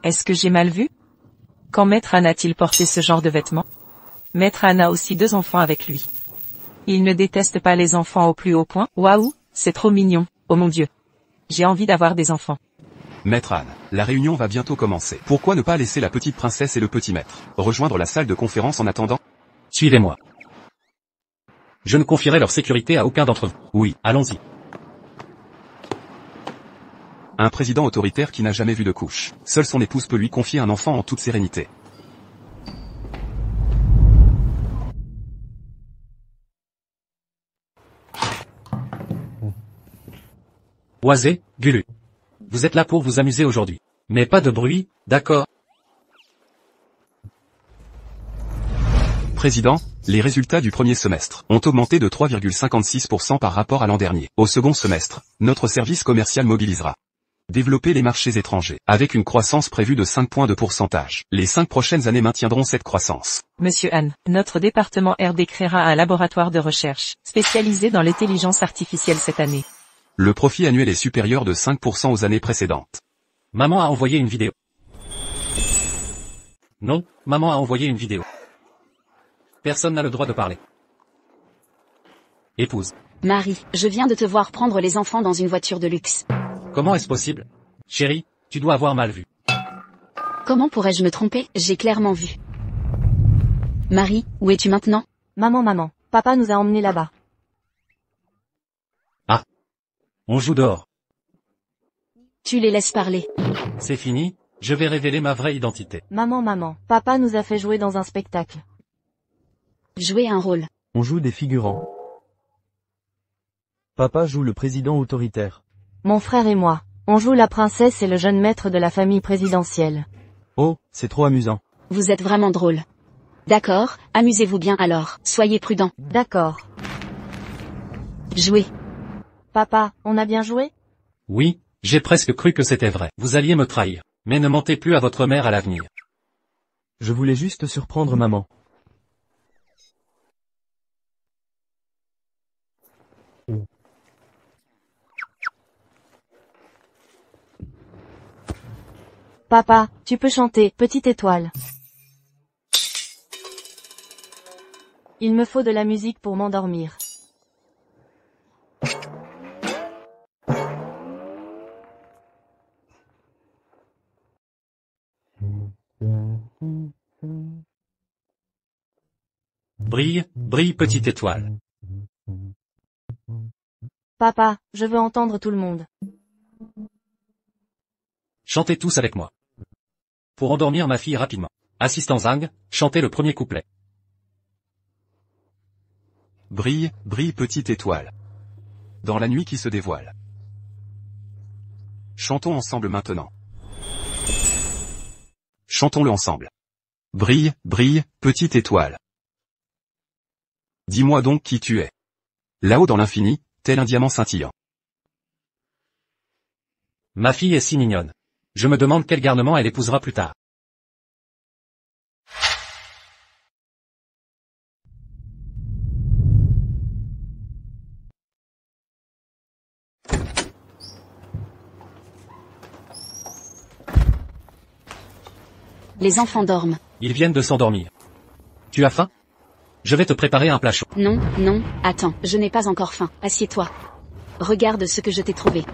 Est-ce que j'ai mal vu? Quand Maître Anne a-t-il porté ce genre de vêtements? Maître Anne a aussi 2 enfants avec lui. Il ne déteste pas les enfants au plus haut point. Waouh, c'est trop mignon, oh mon Dieu. J'ai envie d'avoir des enfants. Maître Anne, la réunion va bientôt commencer. Pourquoi ne pas laisser la petite princesse et le petit maître rejoindre la salle de conférence en attendant? Suivez-moi. Je ne confierai leur sécurité à aucun d'entre vous. Oui, Allons-y. un président autoritaire qui n'a jamais vu de couche. Seule son épouse peut lui confier un enfant en toute sérénité. Oisé, Gulu. Vous êtes là pour vous amuser aujourd'hui. Mais pas de bruit, d'accord? Président, les résultats du premier semestre ont augmenté de 3,56% par rapport à l'an dernier. Au second semestre, notre service commercial mobilisera Développer les marchés étrangers, avec une croissance prévue de 5 points de pourcentage. Les 5 prochaines années maintiendront cette croissance. Monsieur Han, notre département RD créera un laboratoire de recherche, spécialisé dans l'intelligence artificielle cette année. Le profit annuel est supérieur de 5% aux années précédentes. Maman a envoyé une vidéo. Non, maman a envoyé une vidéo. Personne n'a le droit de parler. Épouse. Marie, je viens de te voir prendre les enfants dans une voiture de luxe. Comment est-ce possible? Chérie, tu dois avoir mal vu. Comment pourrais-je me tromper? J'ai clairement vu. Marie, où es-tu maintenant? Maman, papa nous a emmenés là-bas. On joue dehors. Tu les laisses parler. C'est fini, je vais révéler ma vraie identité. Maman, papa nous a fait jouer dans un spectacle. Jouer un rôle. On joue des figurants. Papa joue le président autoritaire. Mon frère et moi, on joue la princesse et le jeune maître de la famille présidentielle. Oh, c'est trop amusant. Vous êtes vraiment drôle. D'accord, amusez-vous bien alors, soyez prudents. D'accord. Jouez. Papa, on a bien joué? Oui, j'ai presque cru que c'était vrai. Vous alliez me trahir. Mais ne mentez plus à votre mère à l'avenir. Je voulais juste surprendre maman. Papa, tu peux chanter, Petite étoile. Il me faut de la musique pour m'endormir. Brille, brille petite étoile. Papa, je veux entendre tout le monde. Chantez tous avec moi. Pour endormir ma fille rapidement. Assistant Zhang, chantez le premier couplet. Brille, brille petite étoile. Dans la nuit qui se dévoile. Chantons ensemble maintenant. Chantons-le ensemble. Brille, brille, petite étoile. Dis-moi donc qui tu es. Là-haut dans l'infini, tel un diamant scintillant. Ma fille est si mignonne. Je me demande quel garnement elle épousera plus tard. Les enfants dorment. Ils viennent de s'endormir. Tu as faim? Je vais te préparer un plat chaud. Non, attends, je n'ai pas encore faim, assieds-toi. Regarde ce que je t'ai trouvé.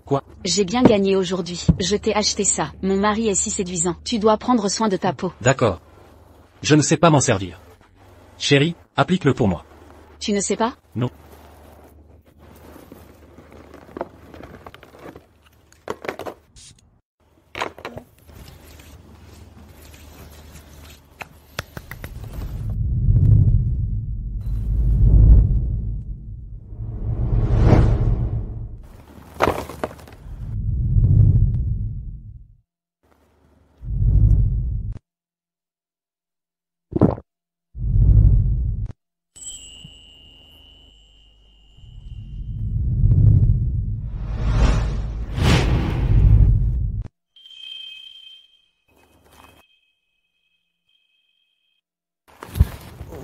Quoi? J'ai bien gagné aujourd'hui, je t'ai acheté ça, mon mari est si séduisant, tu dois prendre soin de ta peau. D'accord. Je ne sais pas m'en servir. Chérie, applique-le pour moi. Tu ne sais pas? Non.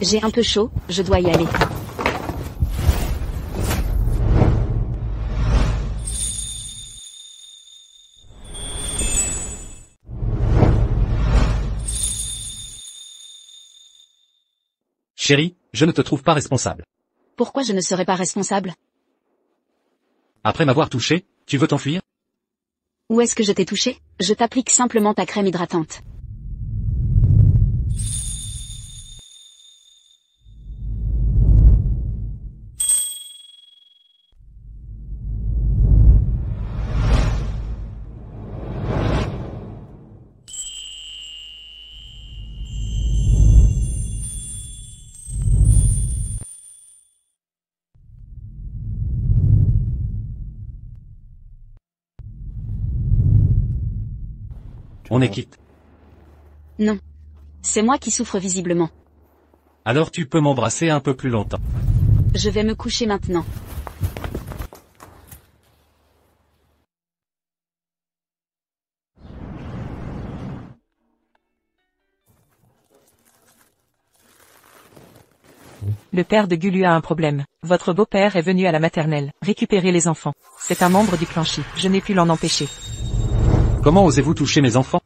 J'ai un peu chaud, je dois y aller. Chérie, je ne te trouve pas responsable. Pourquoi je ne serais pas responsable? Après m'avoir touché, tu veux t'enfuir? Où est-ce que je t'ai touché? Je t'applique simplement ta crème hydratante. On est quitte. Non. C'est moi qui souffre visiblement. Alors tu peux m'embrasser un peu plus longtemps. Je vais me coucher maintenant. Le père de Gulu a un problème. Votre beau-père est venu à la maternelle, récupérer les enfants. C'est un membre du clan Chi. Je n'ai pu l'en empêcher. Comment osez-vous toucher mes enfants?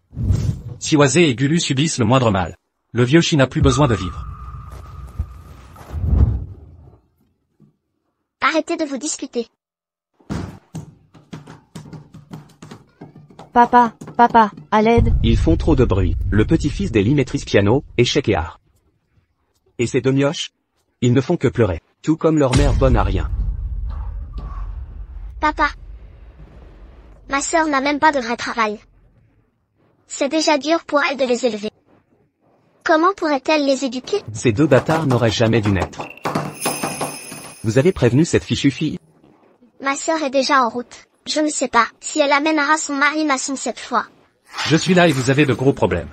Siwazé et Gulu subissent le moindre mal. Le vieux Chi n'a plus besoin de vivre. Arrêtez de vous disputer. Papa, papa, à l'aide. Ils font trop de bruit. Le petit-fils d'Eli maîtrise piano, échecs et art. Et ces deux mioches? Ils ne font que pleurer. Tout comme leur mère bonne à rien. Papa. Ma sœur n'a même pas de vrai travail. C'est déjà dur pour elle de les élever. Comment pourrait-elle les éduquer? Ces deux bâtards n'auraient jamais dû naître. Vous avez prévenu cette fichue fille? Ma sœur est déjà en route. Je ne sais pas si elle amènera son mari maçon cette fois. Je suis là et vous avez de gros problèmes.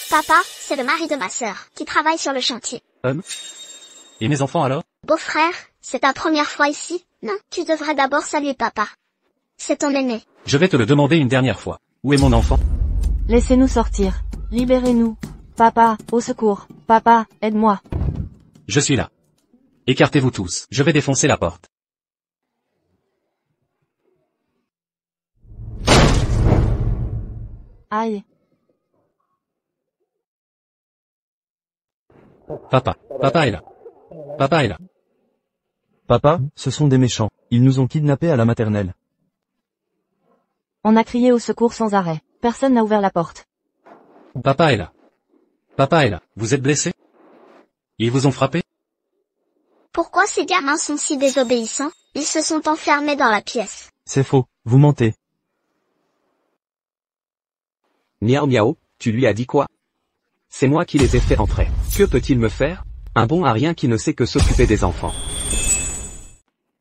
Papa, c'est le mari de ma sœur, qui travaille sur le chantier. Et mes enfants alors? Beau-frère, c'est ta première fois ici? Non, tu devrais d'abord saluer papa. C'est ton aîné. Je vais te le demander une dernière fois. Où est mon enfant? Laissez-nous sortir. Libérez-nous. Papa, au secours. Papa, aide-moi. Je suis là. Écartez-vous tous, je vais défoncer la porte. Aïe. Papa est là. Papa est là. Papa, ce sont des méchants. Ils nous ont kidnappés à la maternelle. On a crié au secours sans arrêt. Personne n'a ouvert la porte. Papa est là. Papa est là. Vous êtes blessé? Ils vous ont frappé? Pourquoi ces gamins sont si désobéissants? Ils se sont enfermés dans la pièce. C'est faux, vous mentez. Miao Miao, tu lui as dit quoi? C'est moi qui les ai fait entrer. Que peut-il me faire? Un bon à rien qui ne sait que s'occuper des enfants.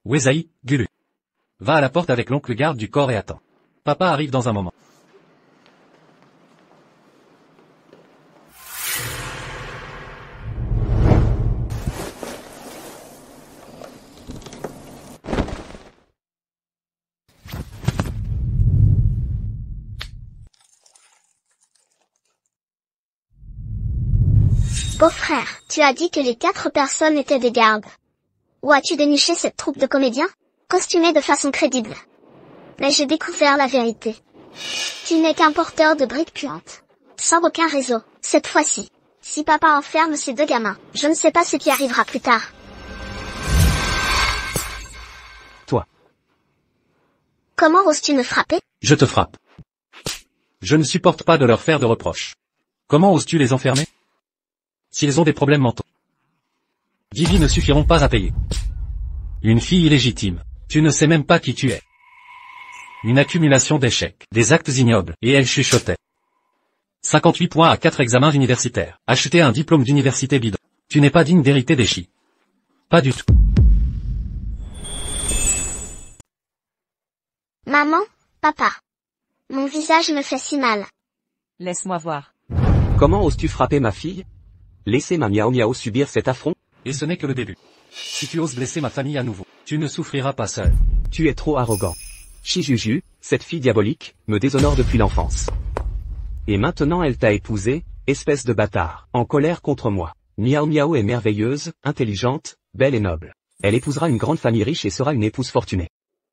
Wezaï, Gulu. Va à la porte avec l'oncle garde du corps et attends. Papa arrive dans un moment. Beau-frère, tu as dit que les 4 personnes étaient des gardes. Où as-tu déniché cette troupe de comédiens? Costumés de façon crédible. Mais j'ai découvert la vérité. Tu n'es qu'un porteur de briques puantes. Sans aucun réseau, cette fois-ci. Si papa enferme ces 2 gamins, je ne sais pas ce qui arrivera plus tard. Toi. Comment oses-tu me frapper? Je te frappe. Je ne supporte pas de leur faire de reproches. Comment oses-tu les enfermer? S'ils ont des problèmes mentaux. 10 vies ne suffiront pas à payer. Une fille illégitime. Tu ne sais même pas qui tu es. Une accumulation d'échecs, des actes ignobles, et elle chuchotait. 58 points à 4 examens universitaires. Acheter un diplôme d'université bidon. Tu n'es pas digne d'hériter des Chi. Pas du tout. Maman, papa. Mon visage me fait si mal. Laisse-moi voir. Comment oses-tu frapper ma fille? Laissez ma Miao Miao subir cet affront? Et ce n'est que le début. Si tu oses blesser ma famille à nouveau, tu ne souffriras pas seul. Tu es trop arrogant. Shijuju, cette fille diabolique, me déshonore depuis l'enfance. Et maintenant elle t'a épousé, espèce de bâtard, en colère contre moi. Miao Miao est merveilleuse, intelligente, belle et noble. Elle épousera une grande famille riche et sera une épouse fortunée.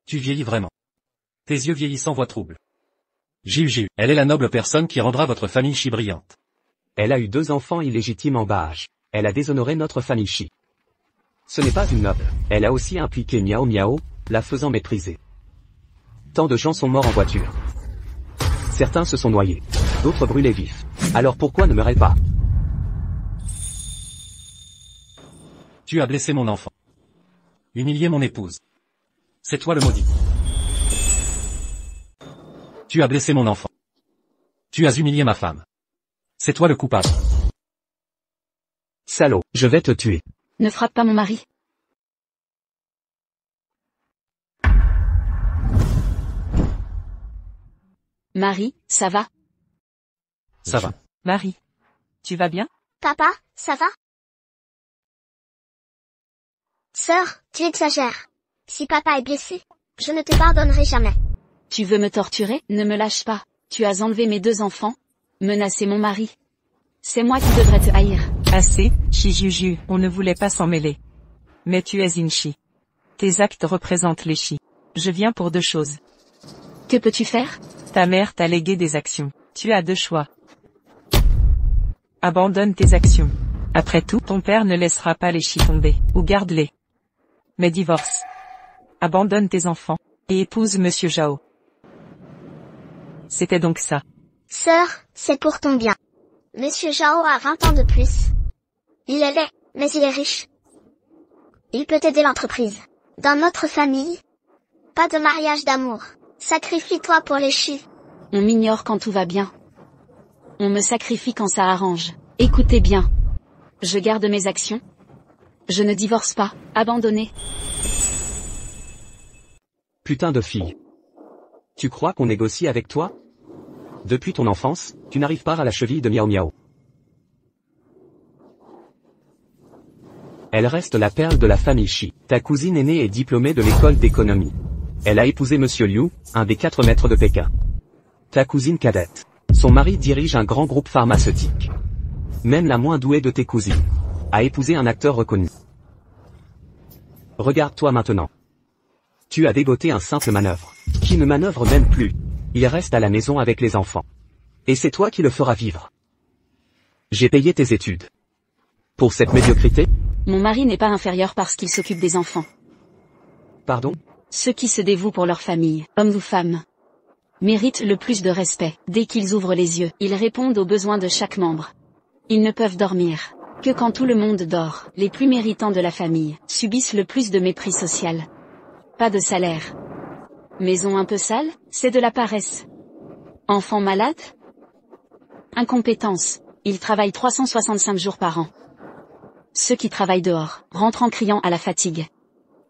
Tu vieillis vraiment. Tes yeux vieillissants voient trouble. Jiu, elle est la noble personne qui rendra votre famille Chi brillante. Elle a eu 2 enfants illégitimes en bas âge. Elle a déshonoré notre famille Chi. Ce n'est pas une noble. Elle a aussi impliqué Miao Miao, la faisant mépriser. Tant de gens sont morts en voiture. Certains se sont noyés. D'autres brûlés vifs. Alors pourquoi ne meurent-elles pas? Tu as blessé mon enfant. Humilié mon épouse. C'est toi le maudit. Tu as blessé mon enfant. Tu as humilié ma femme. C'est toi le coupable. Salaud, je vais te tuer. Ne frappe pas mon mari. Marie, ça va? Ça va. Marie. Tu vas bien? Papa, ça va? Sœur, tu exagères. Si papa est blessé, je ne te pardonnerai jamais. Tu veux me torturer? Ne me lâche pas. Tu as enlevé mes 2 enfants? Menacer mon mari. C'est moi qui devrais te haïr. Assez, Shijuju, on ne voulait pas s'en mêler. Mais tu es une Shi. Tes actes représentent les Shi. Je viens pour 2 choses. Que peux-tu faire? Ta mère t'a légué des actions. Tu as 2 choix. Abandonne tes actions. Après tout, ton père ne laissera pas les Shi tomber, ou garde-les. Mais divorce. Abandonne tes enfants, et épouse Monsieur Zhao. C'était donc ça. Sœur, c'est pour ton bien. Monsieur Zhao a 20 ans de plus. Il est laid, mais il est riche. Il peut aider l'entreprise. Dans notre famille, pas de mariage d'amour. Sacrifie-toi pour les Shi. On m'ignore quand tout va bien. On me sacrifie quand ça arrange. Écoutez bien. Je garde mes actions. Je ne divorce pas. Abandonné. Putain de fille. Tu crois qu'on négocie avec toi? Depuis ton enfance, tu n'arrives pas à la cheville de Miao Miao. Elle reste la perle de la famille Shi. Ta cousine aînée est diplômée de l'école d'économie. Elle a épousé Monsieur Liu, un des 4 maîtres de Pékin. Ta cousine cadette. Son mari dirige un grand groupe pharmaceutique. Même la moins douée de tes cousines a épousé un acteur reconnu. Regarde-toi maintenant. Tu as dégoté un simple manœuvre, qui ne manœuvre même plus. Il reste à la maison avec les enfants. Et c'est toi qui le feras vivre. J'ai payé tes études. Pour cette médiocrité? Mon mari n'est pas inférieur parce qu'il s'occupe des enfants. Pardon? Ceux qui se dévouent pour leur famille, hommes ou femmes, méritent le plus de respect. Dès qu'ils ouvrent les yeux, ils répondent aux besoins de chaque membre. Ils ne peuvent dormir que quand tout le monde dort. Les plus méritants de la famille subissent le plus de mépris social. Pas de salaire. Maison un peu sale, c'est de la paresse. Enfants malades? Incompétence. Ils travaillent 365 jours par an. Ceux qui travaillent dehors rentrent en criant à la fatigue.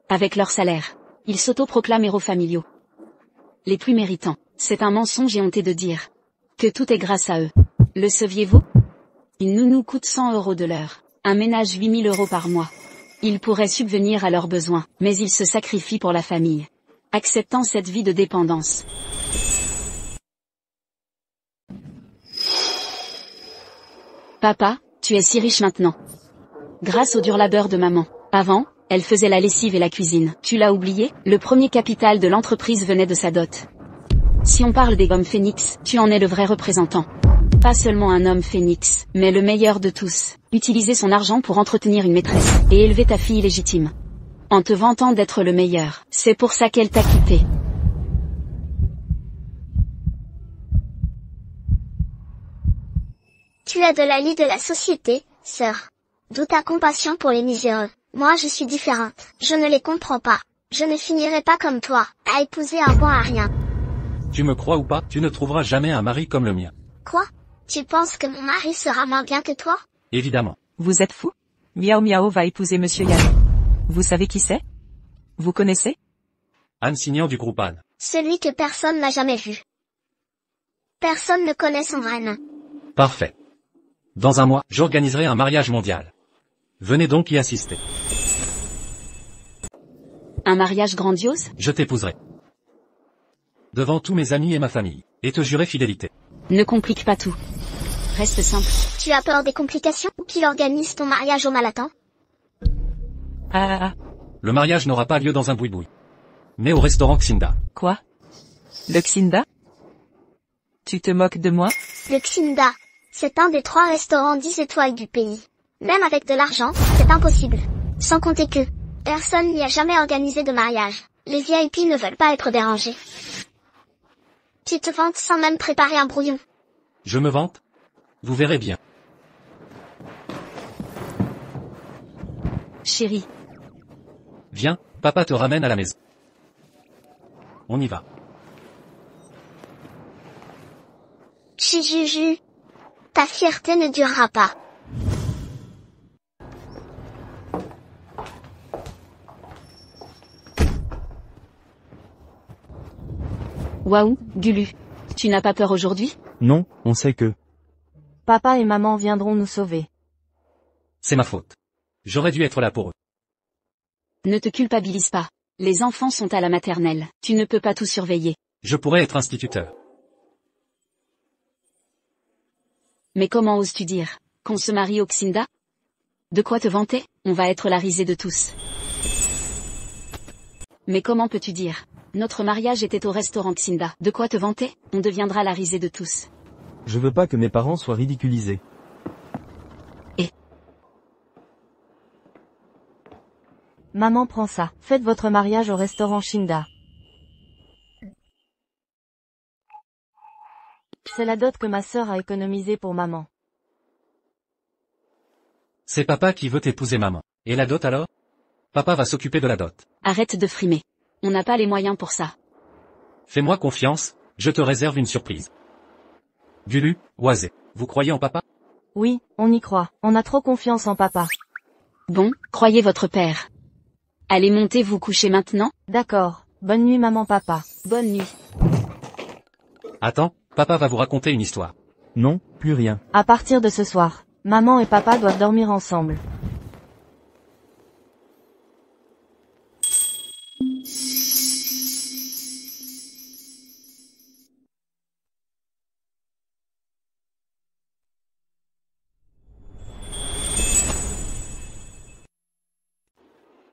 Avec leur salaire, ils s'autoproclament héros familiaux. Les plus méritants, c'est un mensonge éhonté de dire que tout est grâce à eux. Le saviez-vous? Une nounou coûte 100 € de l'heure, un ménage 8 000 € par mois. Ils pourraient subvenir à leurs besoins, mais ils se sacrifient pour la famille, acceptant cette vie de dépendance. Papa, tu es si riche maintenant. Grâce au dur labeur de maman. Avant, elle faisait la lessive et la cuisine. Tu l'as oublié? Le premier capital de l'entreprise venait de sa dot. Si on parle des hommes phénix, tu en es le vrai représentant. Pas seulement un homme phénix, mais le meilleur de tous. Utiliser son argent pour entretenir une maîtresse, et élever ta fille légitime. En te vantant d'être le meilleur, c'est pour ça qu'elle t'a quitté. Tu es de la lie de la société, sœur. D'où ta compassion pour les miséreux. Moi je suis différente. Je ne les comprends pas. Je ne finirai pas comme toi, à épouser un bon à rien. Tu me crois ou pas, tu ne trouveras jamais un mari comme le mien. Quoi? Tu penses que mon mari sera moins bien que toi? Évidemment. Vous êtes fou? Miao Miao va épouser Monsieur Yan. Vous savez qui c'est? Vous connaissez? Anne Signan du groupe Anne. Celui que personne n'a jamais vu. Personne ne connaît son vrai nom. Parfait. Dans un mois, j'organiserai un mariage mondial. Venez donc y assister. Un mariage grandiose? Je t'épouserai. Devant tous mes amis et ma famille. Et te jurer fidélité. Ne complique pas tout. Reste simple. Tu as peur des complications? Ou qu'il organise ton mariage au Malatin? Le mariage n'aura pas lieu dans un boui-boui. Mais au restaurant Xinda. Quoi? Le Xinda? Tu te moques de moi? Le Xinda, c'est un des 3 restaurants 10 étoiles du pays. Même avec de l'argent, c'est impossible. Sans compter que personne n'y a jamais organisé de mariage. Les VIP ne veulent pas être dérangés. Tu te vantes sans même préparer un brouillon. Je me vante? Vous verrez bien. Chérie. Viens, papa te ramène à la maison. On y va. Shijuju. Ta fierté ne durera pas. Waouh, Gulu. Tu n'as pas peur aujourd'hui? Non, on sait que... Papa et maman viendront nous sauver. C'est ma faute. J'aurais dû être là pour eux. Ne te culpabilise pas. Les enfants sont à la maternelle. Tu ne peux pas tout surveiller. Je pourrais être instituteur. Mais comment oses-tu dire qu'on se marie au Xinda? De quoi te vanter? On va être la risée de tous. Mais comment peux-tu dire? Notre mariage était au restaurant Xinda. De quoi te vanter? On deviendra la risée de tous. Je veux pas que mes parents soient ridiculisés. Maman prend ça. Faites votre mariage au restaurant Shinda. C'est la dot que ma sœur a économisée pour maman. C'est papa qui veut épouser maman. Et la dot alors? Papa va s'occuper de la dot. Arrête de frimer. On n'a pas les moyens pour ça. Fais-moi confiance, je te réserve une surprise. Gulu, Oisé, vous croyez en papa? Oui, on y croit. On a trop confiance en papa. Bon, croyez votre père. Allez monter vous coucher maintenant? D'accord. Bonne nuit maman papa. Bonne nuit. Attends, papa va vous raconter une histoire. Non, plus rien. À partir de ce soir, maman et papa doivent dormir ensemble.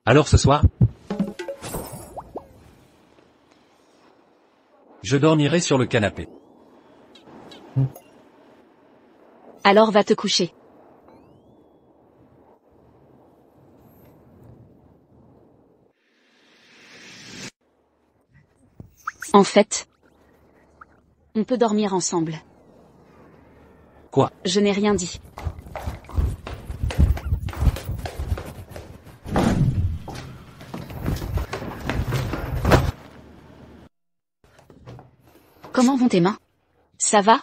Alors ce soir? Je dormirai sur le canapé. Alors va te coucher. En fait, on peut dormir ensemble. Quoi? Je n'ai rien dit. Comment vont tes mains? Ça va?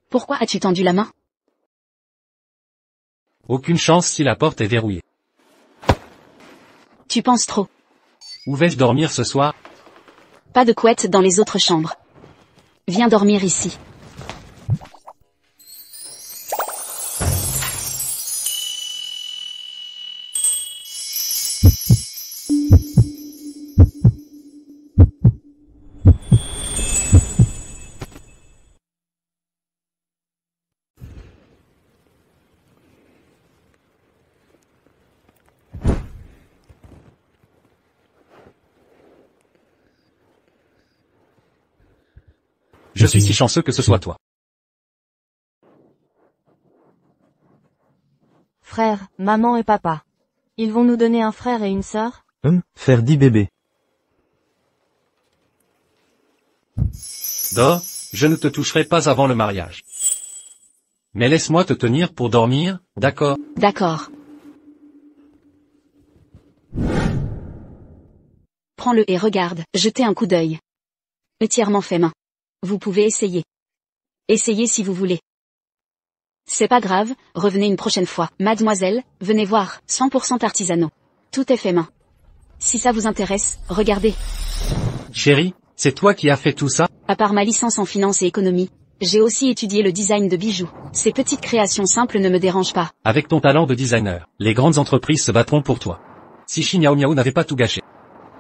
Pourquoi as-tu tendu la main? Aucune chance si la porte est verrouillée. Tu penses trop. Où vais-je dormir ce soir? Pas de couette dans les autres chambres. Viens dormir ici. Je suis si chanceux que ce soit toi. Frère, maman et papa. Ils vont nous donner un frère et une sœur? Faire 10 bébés. Dors, je ne te toucherai pas avant le mariage. Mais laisse-moi te tenir pour dormir, d'accord? D'accord. Prends-le et regarde, jetez un coup d'œil. Entièrement fait main. Vous pouvez essayer. Essayez si vous voulez. C'est pas grave, revenez une prochaine fois. Mademoiselle, venez voir, 100% artisanaux. Tout est fait main. Si ça vous intéresse, regardez. Chérie, c'est toi qui as fait tout ça? À part ma licence en finance et économie, j'ai aussi étudié le design de bijoux. Ces petites créations simples ne me dérangent pas. Avec ton talent de designer, les grandes entreprises se battront pour toi. Si Chi Miao Miao n'avait pas tout gâché.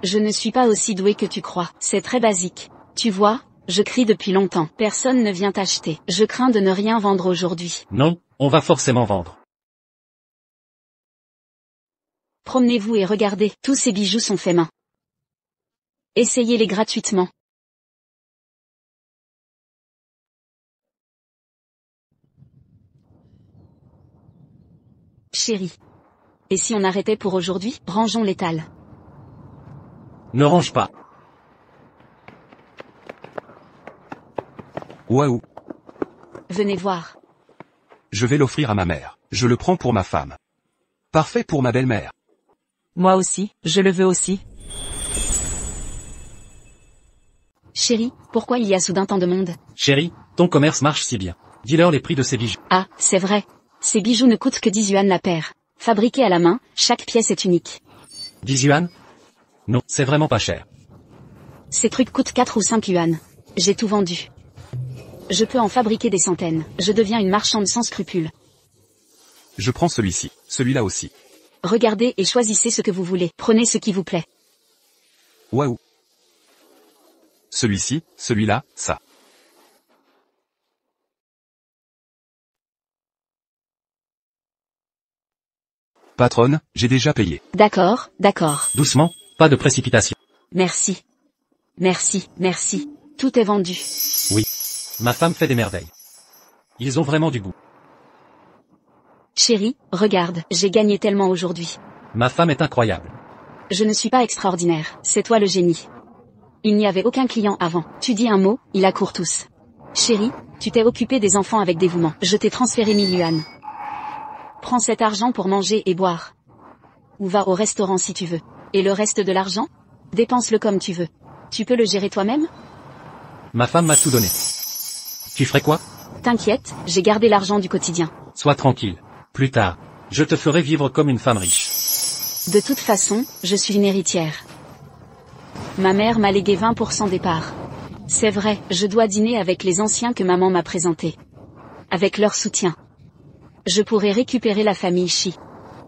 Je ne suis pas aussi doué que tu crois. C'est très basique. Tu vois, je crie depuis longtemps. Personne ne vient acheter. Je crains de ne rien vendre aujourd'hui. Non, on va forcément vendre. Promenez-vous et regardez, tous ces bijoux sont faits main. Essayez-les gratuitement. Chérie. Et si on arrêtait pour aujourd'hui? Rangeons l'étal. Ne range pas. Waouh, Venez voir. je vais l'offrir à ma mère. Je le prends pour ma femme. Parfait pour ma belle-mère. Moi aussi, je le veux aussi. Chérie, pourquoi il y a soudain tant de monde? Chérie, ton commerce marche si bien. Dis-leur les prix de ces bijoux. Ah, c'est vrai. Ces bijoux ne coûtent que 10 yuan la paire. Fabriqués à la main, chaque pièce est unique. 10 yuan? Non, c'est vraiment pas cher. Ces trucs coûtent 4 ou 5 yuan. J'ai tout vendu. Je peux en fabriquer des centaines. Je deviens une marchande sans scrupules. Je prends celui-ci, celui-là aussi. Regardez et choisissez ce que vous voulez. Prenez ce qui vous plaît. Waouh. Celui-ci, celui-là, ça. Patronne, j'ai déjà payé. D'accord, d'accord. Doucement, pas de précipitation. Merci. Merci, merci. Tout est vendu. Oui. Ma femme fait des merveilles. Ils ont vraiment du goût. Chérie, regarde, j'ai gagné tellement aujourd'hui. Ma femme est incroyable. Je ne suis pas extraordinaire, c'est toi le génie. Il n'y avait aucun client avant. Tu dis un mot, il accourt tous. Chérie, tu t'es occupé des enfants avec dévouement. Je t'ai transféré 1000 yuan. Prends cet argent pour manger et boire. Ou va au restaurant si tu veux. Et le reste de l'argent? Dépense-le comme tu veux. Tu peux le gérer toi-même? Ma femme m'a tout donné. Tu ferais quoi? T'inquiète, j'ai gardé l'argent du quotidien. Sois tranquille. Plus tard, je te ferai vivre comme une femme riche. De toute façon, je suis une héritière. Ma mère m'a légué 20% des parts. C'est vrai, je dois dîner avec les anciens que maman m'a présentés. Avec leur soutien. Je pourrai récupérer la famille Shi.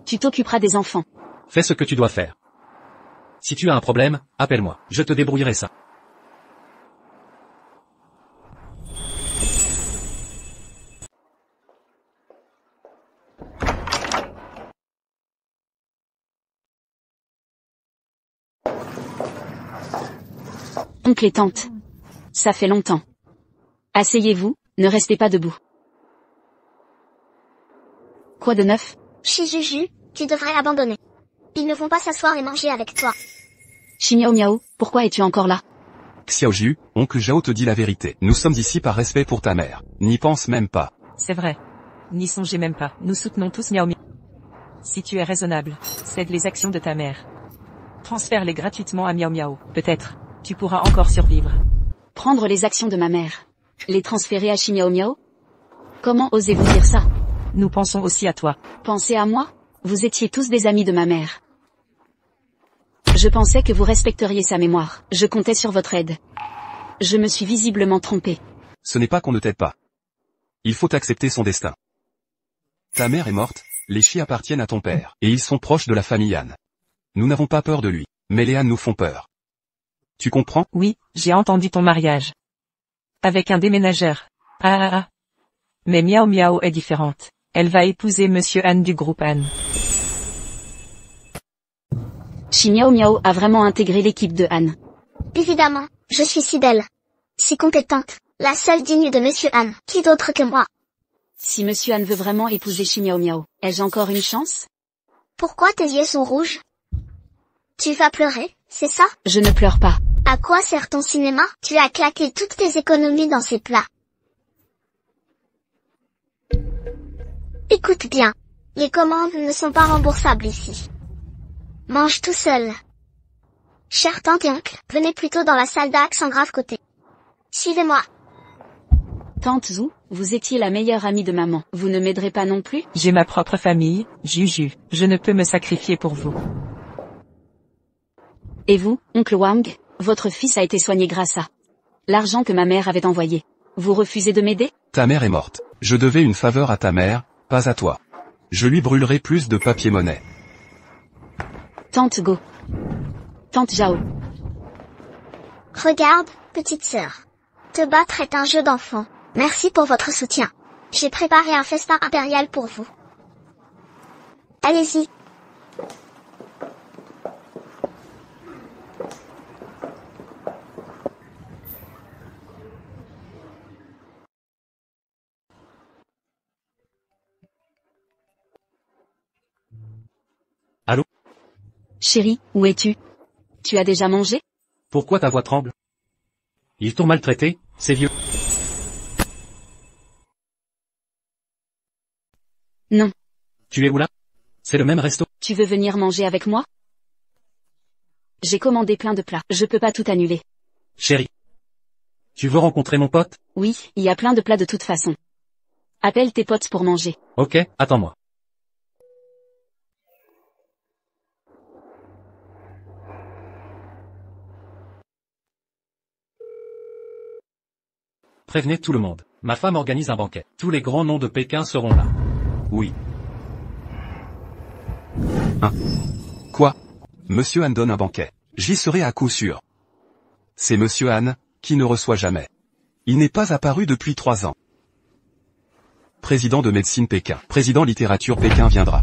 Tu t'occuperas des enfants. Fais ce que tu dois faire. Si tu as un problème, appelle-moi. Je te débrouillerai ça. Oncle et tante. Ça fait longtemps. Asseyez-vous, ne restez pas debout. Quoi de neuf? Shijuju, tu devrais abandonner. Ils ne vont pas s'asseoir et manger avec toi. Miao Miao, pourquoi es-tu encore là? Xiaoju, oncle Zhao te dit la vérité. Nous sommes ici par respect pour ta mère. N'y pense même pas. C'est vrai. N'y songez même pas. Nous soutenons tous Miao Miao. Si tu es raisonnable, cède les actions de ta mère. Transfère-les gratuitement à Miao Miao. Peut-être, tu pourras encore survivre. Prendre les actions de ma mère. Les transférer à Miao Miao? Comment osez-vous dire ça? Nous pensons aussi à toi. Pensez à moi? Vous étiez tous des amis de ma mère. Je pensais que vous respecteriez sa mémoire. Je comptais sur votre aide. Je me suis visiblement trompé. Ce n'est pas qu'on ne t'aide pas. Il faut accepter son destin. Ta mère est morte, les Shi appartiennent à ton père, et ils sont proches de la famille Han. Nous n'avons pas peur de lui, mais les Han nous font peur. Tu comprends? Oui, j'ai entendu ton mariage. Avec un déménageur. Ah. Mais Miao Miao est différente. Elle va épouser Monsieur Han du groupe Han. Miao Miao a vraiment intégré l'équipe de Han. Évidemment, je suis si belle. Si compétente. La seule digne de Monsieur Han. Qui d'autre que moi? Si Monsieur Han veut vraiment épouser Miao Miao, ai-je encore une chance? Pourquoi tes yeux sont rouges? Tu vas pleurer, c'est ça? Je ne pleure pas. À quoi sert ton cinéma? Tu as claqué toutes tes économies dans ces plats. Écoute bien. Les commandes ne sont pas remboursables ici. Mange tout seul. Chère tante et oncle, venez plutôt dans la salle d'acte sans grave côté. Suivez-moi. Tante Zhu, vous étiez la meilleure amie de maman. Vous ne m'aiderez pas non plus? J'ai ma propre famille, Juju. Je ne peux me sacrifier pour vous. Et vous, oncle Wang, votre fils a été soigné grâce à l'argent que ma mère avait envoyé. Vous refusez de m'aider? Ta mère est morte. Je devais une faveur à ta mère, pas à toi. Je lui brûlerai plus de papier-monnaie. Tante Go. Tante Zhao. Regarde, petite sœur. Te battre est un jeu d'enfant. Merci pour votre soutien. J'ai préparé un festin impérial pour vous. Allez-y. Allô? Chérie, où es-tu? Tu as déjà mangé? Pourquoi ta voix tremble? Ils t'ont maltraité, ces vieux? Non. Tu es où là? C'est le même resto? Tu veux venir manger avec moi? J'ai commandé plein de plats. Je peux pas tout annuler. Chérie. Tu veux rencontrer mon pote? Oui, il y a plein de plats de toute façon. Appelle tes potes pour manger. Ok, attends-moi. Prévenez tout le monde. Ma femme organise un banquet. Tous les grands noms de Pékin seront là. Oui. Hein? Quoi? Monsieur Han donne un banquet. J'y serai à coup sûr. C'est Monsieur Han, qui ne reçoit jamais. Il n'est pas apparu depuis 3 ans. Président de médecine Pékin. Président littérature Pékin viendra.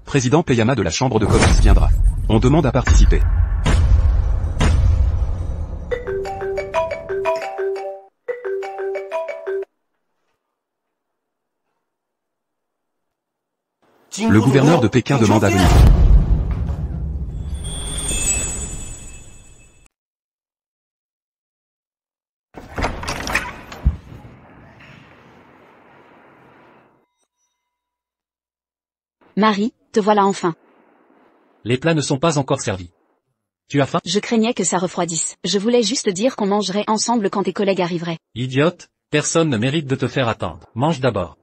Président Peyama de la Chambre de commerce viendra. On demande à participer. Le gouverneur de Pékin demande à venir. Marie, te voilà enfin. Les plats ne sont pas encore servis. Tu as faim? Je craignais que ça refroidisse. Je voulais juste dire qu'on mangerait ensemble quand tes collègues arriveraient. Idiote, personne ne mérite de te faire attendre. Mange d'abord.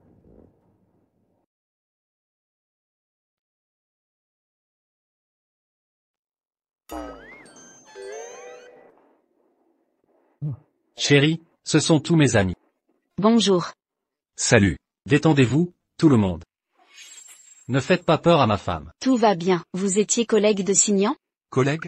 Chérie, ce sont tous mes amis. Bonjour. Salut. Détendez-vous, tout le monde. Ne faites pas peur à ma femme. Tout va bien. Vous étiez collègue de Signan? Collègue?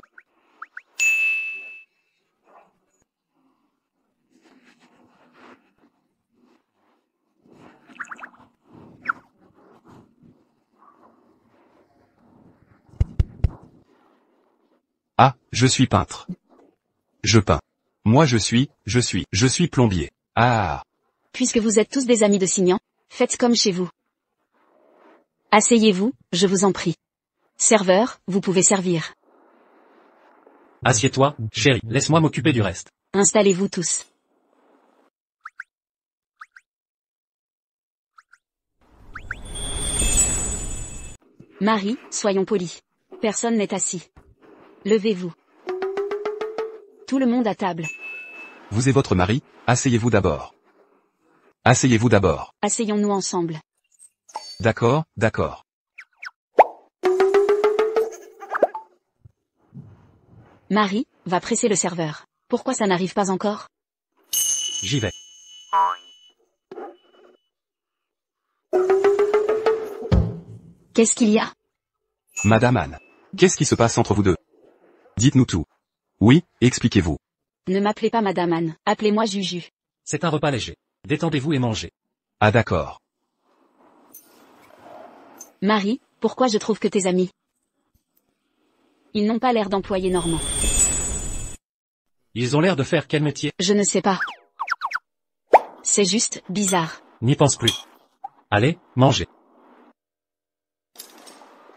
Ah, je suis peintre. Je peins. Moi je suis plombier. Ah. Puisque vous êtes tous des amis de Signan, faites comme chez vous. Asseyez-vous, je vous en prie. Serveur, vous pouvez servir. Assieds-toi, chérie, laisse-moi m'occuper du reste. Installez-vous tous. Marie, soyons polis. Personne n'est assis. Levez-vous. Tout le monde à table. Vous et votre mari, asseyez-vous d'abord. Asseyez-vous d'abord. Asseyons-nous ensemble. D'accord, d'accord. Marie, va presser le serveur. Pourquoi ça n'arrive pas encore? J'y vais. Qu'est-ce qu'il y a? Madame Anne. Qu'est-ce qui se passe entre vous deux? Dites-nous tout. Oui, expliquez-vous. Ne m'appelez pas Madame Anne, appelez-moi Juju. C'est un repas léger. Détendez-vous et mangez. Ah d'accord. Marie, pourquoi je trouve que tes amis? Ils n'ont pas l'air d'employés normands. Ils ont l'air de faire quel métier? Je ne sais pas. C'est juste bizarre. N'y pense plus. Allez, mangez.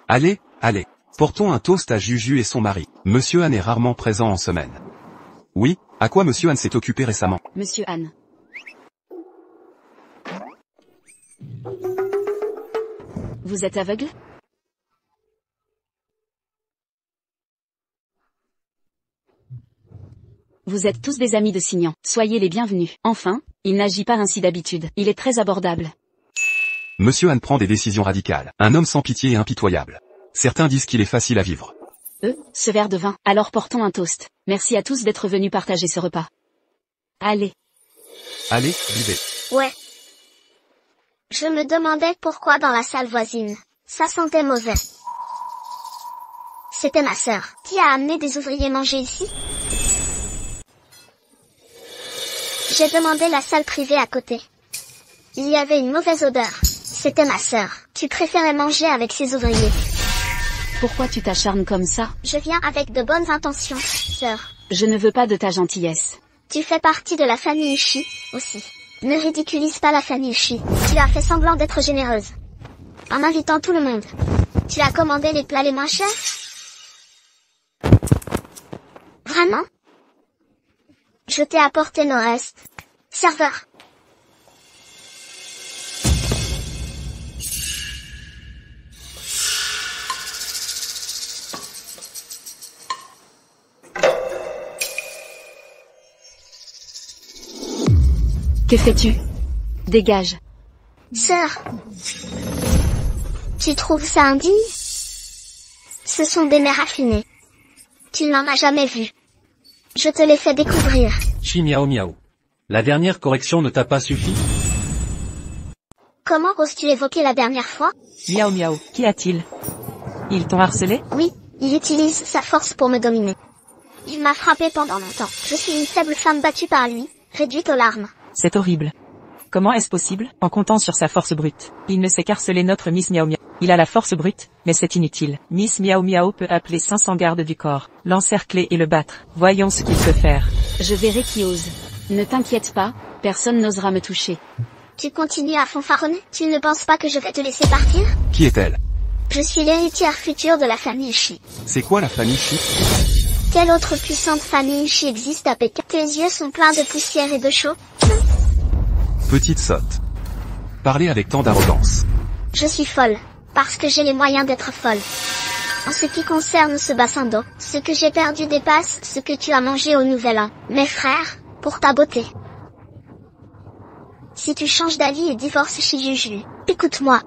Allez, allez. Portons un toast à Juju et son mari. Monsieur Anne est rarement présent en semaine. Oui, à quoi Monsieur Anne s'est occupé récemment? Monsieur Anne. Vous êtes aveugle? Vous êtes tous des amis de Signan. Soyez les bienvenus. Enfin, il n'agit pas ainsi d'habitude. Il est très abordable. Monsieur Anne prend des décisions radicales. Un homme sans pitié et impitoyable. Certains disent qu'il est facile à vivre. Ce verre de vin. Alors portons un toast. Merci à tous d'être venus partager ce repas. Allez. Allez, buvez. Ouais. Je me demandais pourquoi dans la salle voisine, ça sentait mauvais. C'était ma sœur qui a amené des ouvriers manger ici. J'ai demandé la salle privée à côté. Il y avait une mauvaise odeur. C'était ma sœur qui préférait manger avec ses ouvriers. Pourquoi tu t'acharnes comme ça? Je viens avec de bonnes intentions, sœur. Je ne veux pas de ta gentillesse. Tu fais partie de la famille Shi, aussi. Ne ridiculise pas la famille Shi. Tu as fait semblant d'être généreuse. En invitant tout le monde. Tu as commandé les plats les moins chers? Vraiment? Je t'ai apporté nos restes. Serveur. Que fais-tu? Dégage. Sœur. Tu trouves ça indigne? Ce sont des mets raffinés. Tu n'en as jamais vu. Je te les fais découvrir. Chi miao miao. La dernière correction ne t'a pas suffi? Comment oses-tu évoquer la dernière fois? Miao miao, qu'y a-t-il? Ils t'ont harcelé? Oui, il utilise sa force pour me dominer. Il m'a frappé pendant longtemps. Je suis une faible femme battue par lui, réduite aux larmes. C'est horrible. Comment est-ce possible, en comptant sur sa force brute? Il ne sait qu'harceler notre Miss Miao Miao. Il a la force brute, mais c'est inutile. Miss Miao Miao peut appeler 500 gardes du corps, l'encercler et le battre. Voyons ce qu'il peut faire. Je verrai qui ose. Ne t'inquiète pas, personne n'osera me toucher. Tu continues à fanfaronner? Tu ne penses pas que je vais te laisser partir? Qui est-elle? Je suis l'héritière future de la famille Shi. C'est quoi la famille Shi? Quelle autre puissante famille Shi existe à Pékin? Tes yeux sont pleins de poussière et de chaud. Petite sotte. Parlez avec tant d'arrogance. Je suis folle, parce que j'ai les moyens d'être folle. En ce qui concerne ce bassin d'eau, ce que j'ai perdu dépasse ce que tu as mangé au Nouvel An. Mes frères, pour ta beauté. Si tu changes d'avis et divorces chez Juju, écoute-moi.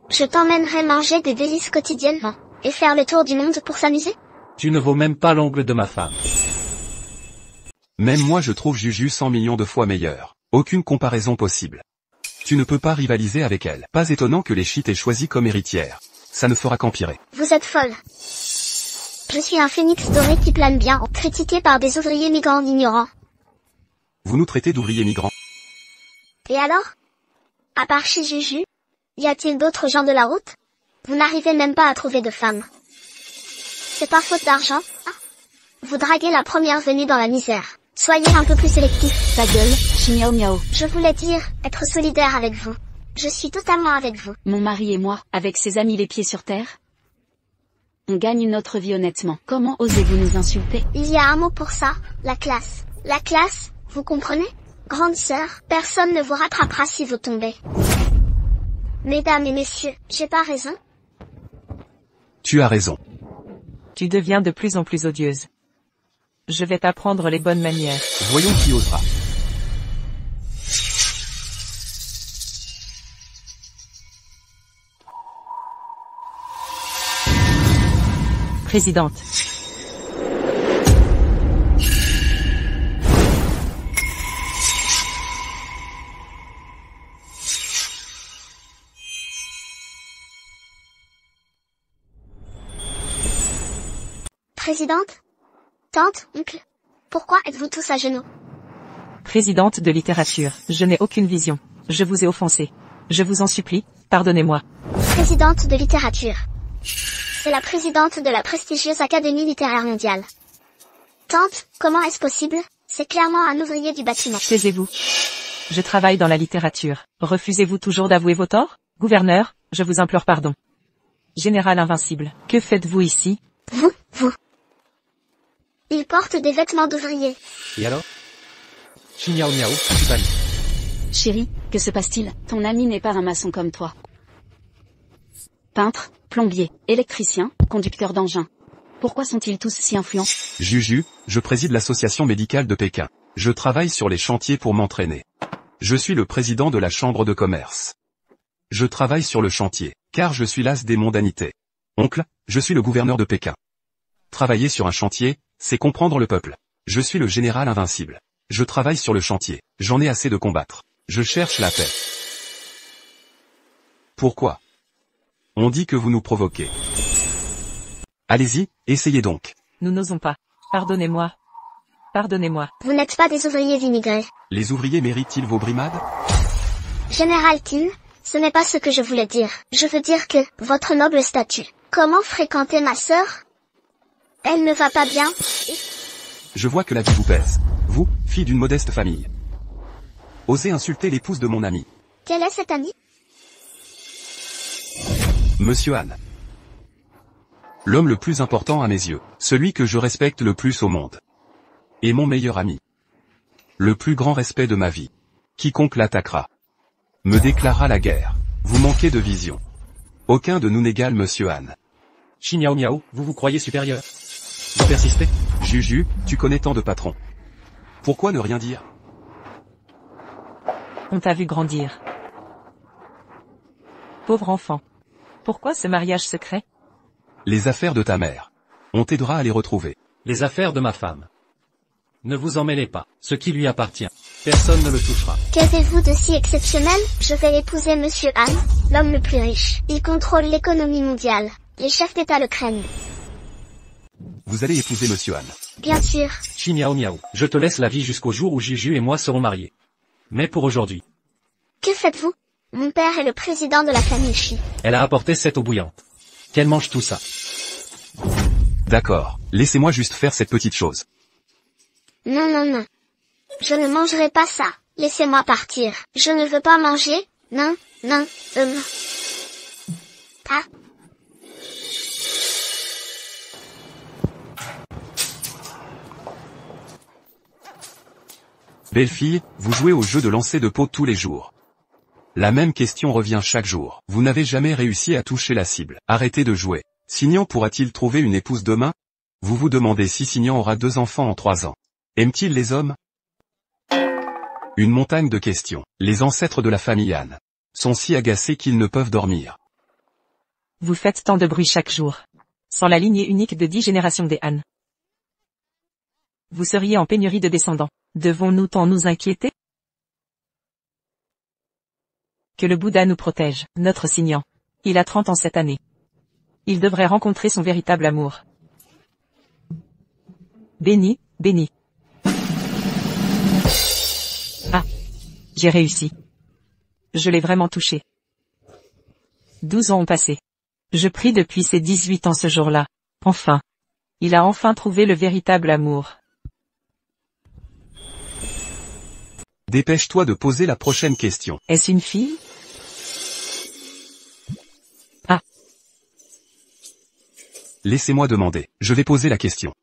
Je t'emmènerai manger des délices quotidiennement, et faire le tour du monde pour s'amuser. Tu ne vaux même pas l'ongle de ma femme. Même moi je trouve Juju 100 millions de fois meilleure. Aucune comparaison possible. Tu ne peux pas rivaliser avec elle. Pas étonnant que les Shi t'aient choisi comme héritière. Ça ne fera qu'empirer. Vous êtes folle. Je suis un phénix doré qui plane bien, critiqué par des ouvriers migrants ignorants. Vous nous traitez d'ouvriers migrants? Et alors? À part chez Juju, y a-t-il d'autres gens de la route? Vous n'arrivez même pas à trouver de femmes. C'est pas faute d'argent, hein? Vous draguez la première venue dans la misère. Soyez un peu plus sélectif. Ta gueule, Shi Miao Miao. Je voulais dire, être solidaire avec vous. Je suis totalement avec vous. Mon mari et moi, avec ses amis les pieds sur terre. On gagne notre vie honnêtement. Comment osez-vous nous insulter? Il y a un mot pour ça, la classe. La classe, vous comprenez? Grande sœur, personne ne vous rattrapera si vous tombez. Mesdames et messieurs, j'ai pas raison? Tu as raison. Tu deviens de plus en plus odieuse. Je vais t'apprendre les bonnes manières. Voyons qui osera. Présidente. Présidente? Tante, oncle? Pourquoi êtes-vous tous à genoux? Présidente de littérature, je n'ai aucune vision. Je vous ai offensé. Je vous en supplie, pardonnez-moi. Présidente de littérature. C'est la présidente de la prestigieuse Académie littéraire mondiale. Tante, comment est-ce possible? C'est clairement un ouvrier du bâtiment. Taisez-vous. Je travaille dans la littérature. Refusez-vous toujours d'avouer vos torts? Gouverneur, je vous implore pardon. Général invincible, que faites-vous ici? Vous. Il porte des vêtements d'ouvrier. Et alors? Shi Miao Miao, tu bannis. Chérie, que se passe-t-il? Ton ami n'est pas un maçon comme toi. Peintre, plombier, électricien, conducteur d'engin. Pourquoi sont-ils tous si influents? Juju, je préside l'association médicale de Pékin. Je travaille sur les chantiers pour m'entraîner. Je suis le président de la chambre de commerce. Je travaille sur le chantier, car je suis las des mondanités. Oncle, je suis le gouverneur de Pékin. Travailler sur un chantier, c'est comprendre le peuple. Je suis le général invincible. Je travaille sur le chantier. J'en ai assez de combattre. Je cherche la paix. Pourquoi? On dit que vous nous provoquez. Allez-y, essayez donc. Nous n'osons pas. Pardonnez-moi. Pardonnez-moi. Vous n'êtes pas des ouvriers immigrés. Les ouvriers méritent-ils vos brimades? Général Tin, ce n'est pas ce que je voulais dire. Je veux dire que, votre noble statut. Comment fréquenter ma sœur? Elle ne va pas bien. Je vois que la vie vous pèse. Vous, fille d'une modeste famille. Osez insulter l'épouse de mon ami. Quel est cet ami? Monsieur Han. L'homme le plus important à mes yeux. Celui que je respecte le plus au monde. Et mon meilleur ami. Le plus grand respect de ma vie. Quiconque l'attaquera me déclarera la guerre. Vous manquez de vision. Aucun de nous n'égale Monsieur Han. Shi Miao Miao, vous vous croyez supérieur? Vous persistez? Juju, tu connais tant de patrons. Pourquoi ne rien dire? On t'a vu grandir. Pauvre enfant. Pourquoi ce mariage secret? Les affaires de ta mère. On t'aidera à les retrouver. Les affaires de ma femme. Ne vous en mêlez pas. Ce qui lui appartient, personne ne le touchera. Qu'avez-vous de si exceptionnel? Je vais épouser Monsieur Han, l'homme le plus riche. Il contrôle l'économie mondiale. Les chefs d'État le craignent. Vous allez épouser Monsieur Han. Bien sûr. Shi Miao Miao, je te laisse la vie jusqu'au jour où Juju et moi serons mariés. Mais pour aujourd'hui. Que faites-vous? Mon père est le président de la famille Chi. Elle a apporté cette eau bouillante. Qu'elle mange tout ça. D'accord, laissez-moi juste faire cette petite chose. Non, non, non. Je ne mangerai pas ça. Laissez-moi partir. Je ne veux pas manger. Non, non, Ah. Belle fille, vous jouez au jeu de lancer de peau tous les jours. La même question revient chaque jour. Vous n'avez jamais réussi à toucher la cible. Arrêtez de jouer. Signan pourra-t-il trouver une épouse demain? Vous vous demandez si Signan aura 2 enfants en 3 ans. Aime-t-il les hommes? Une montagne de questions. Les ancêtres de la famille Han sont si agacés qu'ils ne peuvent dormir. Vous faites tant de bruit chaque jour. Sans la lignée unique de 10 générations des Han. Vous seriez en pénurie de descendants. Devons-nous tant nous inquiéter? Que le Bouddha nous protège, notre Signan. Il a 30 ans cette année. Il devrait rencontrer son véritable amour. Béni, béni. Ah. J'ai réussi. Je l'ai vraiment touché. 12 ans ont passé. Je prie depuis ses 18 ans ce jour-là. Enfin. Il a enfin trouvé le véritable amour. Dépêche-toi de poser la prochaine question. Est-ce une fille? Ah. Laissez-moi demander. Je vais poser la question.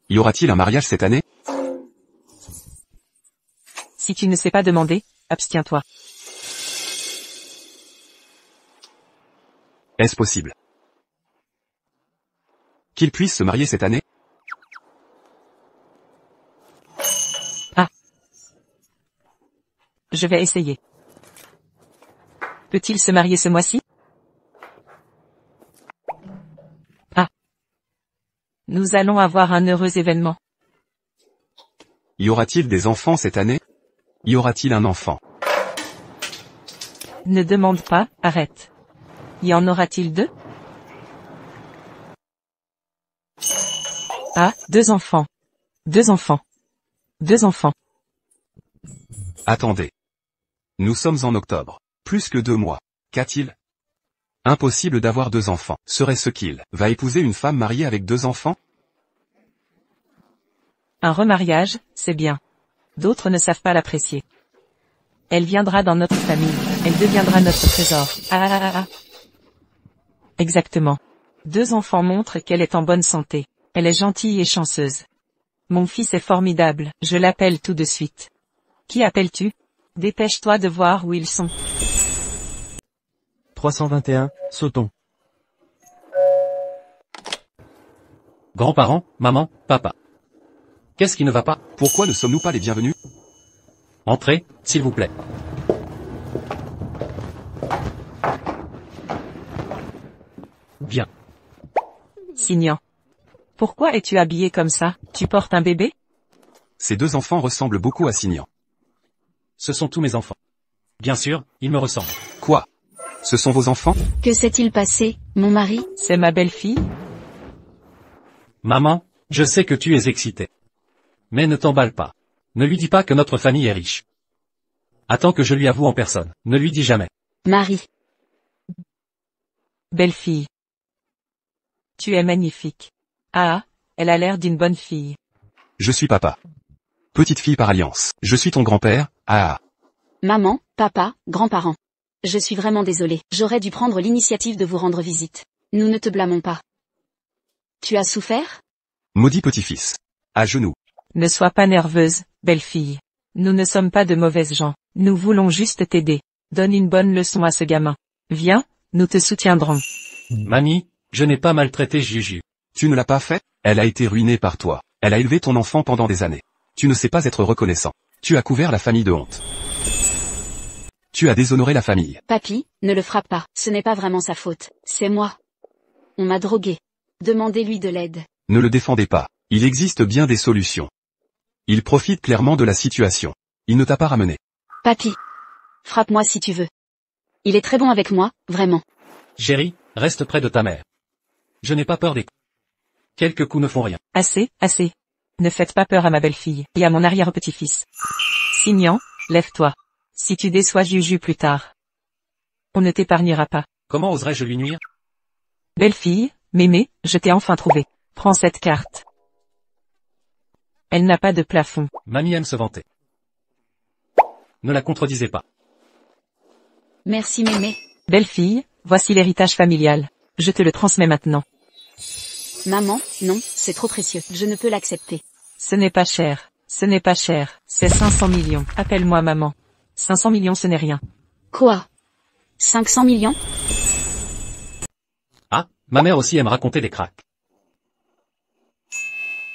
Y aura-t-il un mariage cette année? Si tu ne sais pas demander, abstiens-toi. Est-ce possible qu'il puisse se marier cette année? Ah. Je vais essayer. Peut-il se marier ce mois-ci? Ah. Nous allons avoir un heureux événement. Y aura-t-il des enfants cette année? Y aura-t-il un enfant? Ne demande pas, arrête. Y en aura-t-il 2? Ah, 2 enfants. 2 enfants. 2 enfants. Attendez. Nous sommes en octobre. Plus que 2 mois. Qu'a-t-il? Impossible d'avoir 2 enfants. Serait-ce qu'il va épouser une femme mariée avec 2 enfants? Un remariage, c'est bien. D'autres ne savent pas l'apprécier. Elle viendra dans notre famille. Elle deviendra notre trésor. Ah ah ah ah. Exactement. 2 enfants montrent qu'elle est en bonne santé. Elle est gentille et chanceuse. Mon fils est formidable, je l'appelle tout de suite. Qui appelles-tu? Dépêche-toi de voir où ils sont. 321, sautons. Grands-parents, maman, papa. Qu'est-ce qui ne va pas? Pourquoi ne sommes-nous pas les bienvenus? Entrez, s'il vous plaît. Bien. Signan. Pourquoi es-tu habillé comme ça? Tu portes un bébé? Ces 2 enfants ressemblent beaucoup à Signan. Ce sont tous mes enfants. Bien sûr, ils me ressemblent. Quoi? Ce sont vos enfants? Que s'est-il passé, mon mari? C'est ma belle-fille? Maman, je sais que tu es excitée. Mais ne t'emballe pas. Ne lui dis pas que notre famille est riche. Attends que je lui avoue en personne. Ne lui dis jamais. Marie. Belle-fille. Tu es magnifique. Ah, elle a l'air d'une bonne fille. Je suis papa. Petite fille par alliance. Je suis ton grand-père, ah. Maman, papa, grands-parents. Je suis vraiment désolée. J'aurais dû prendre l'initiative de vous rendre visite. Nous ne te blâmons pas. Tu as souffert? Maudit petit-fils. À genoux. Ne sois pas nerveuse, belle-fille. Nous ne sommes pas de mauvaises gens. Nous voulons juste t'aider. Donne une bonne leçon à ce gamin. Viens, nous te soutiendrons. Mamie, je n'ai pas maltraité Juju. Tu ne l'as pas fait? Elle a été ruinée par toi. Elle a élevé ton enfant pendant des années. Tu ne sais pas être reconnaissant. Tu as couvert la famille de honte. Tu as déshonoré la famille. Papy, ne le frappe pas. Ce n'est pas vraiment sa faute. C'est moi. On m'a drogué. Demandez-lui de l'aide. Ne le défendez pas. Il existe bien des solutions. Il profite clairement de la situation. Il ne t'a pas ramené. Papy. Frappe-moi si tu veux. Il est très bon avec moi, vraiment. Chérie, reste près de ta mère. Je n'ai pas peur des coups. Quelques coups ne font rien. Assez, assez. Ne faites pas peur à ma belle-fille, et à mon arrière-petit-fils. Signan, lève-toi. Si tu déçois Juju plus tard, On ne t'épargnera pas. Comment oserais-je lui nuire? Belle fille, mémé, je t'ai enfin trouvé. Prends cette carte. Elle n'a pas de plafond. Mamie aime se vanter. Ne la contredisez pas. Merci mémé. Belle fille, voici l'héritage familial. Je te le transmets maintenant. Maman, non, c'est trop précieux. Je ne peux l'accepter. Ce n'est pas cher. Ce n'est pas cher. C'est 500 millions. Appelle-moi maman. 500 millions ce n'est rien. Quoi? 500 millions? Ah, ma mère aussi aime raconter des cracks.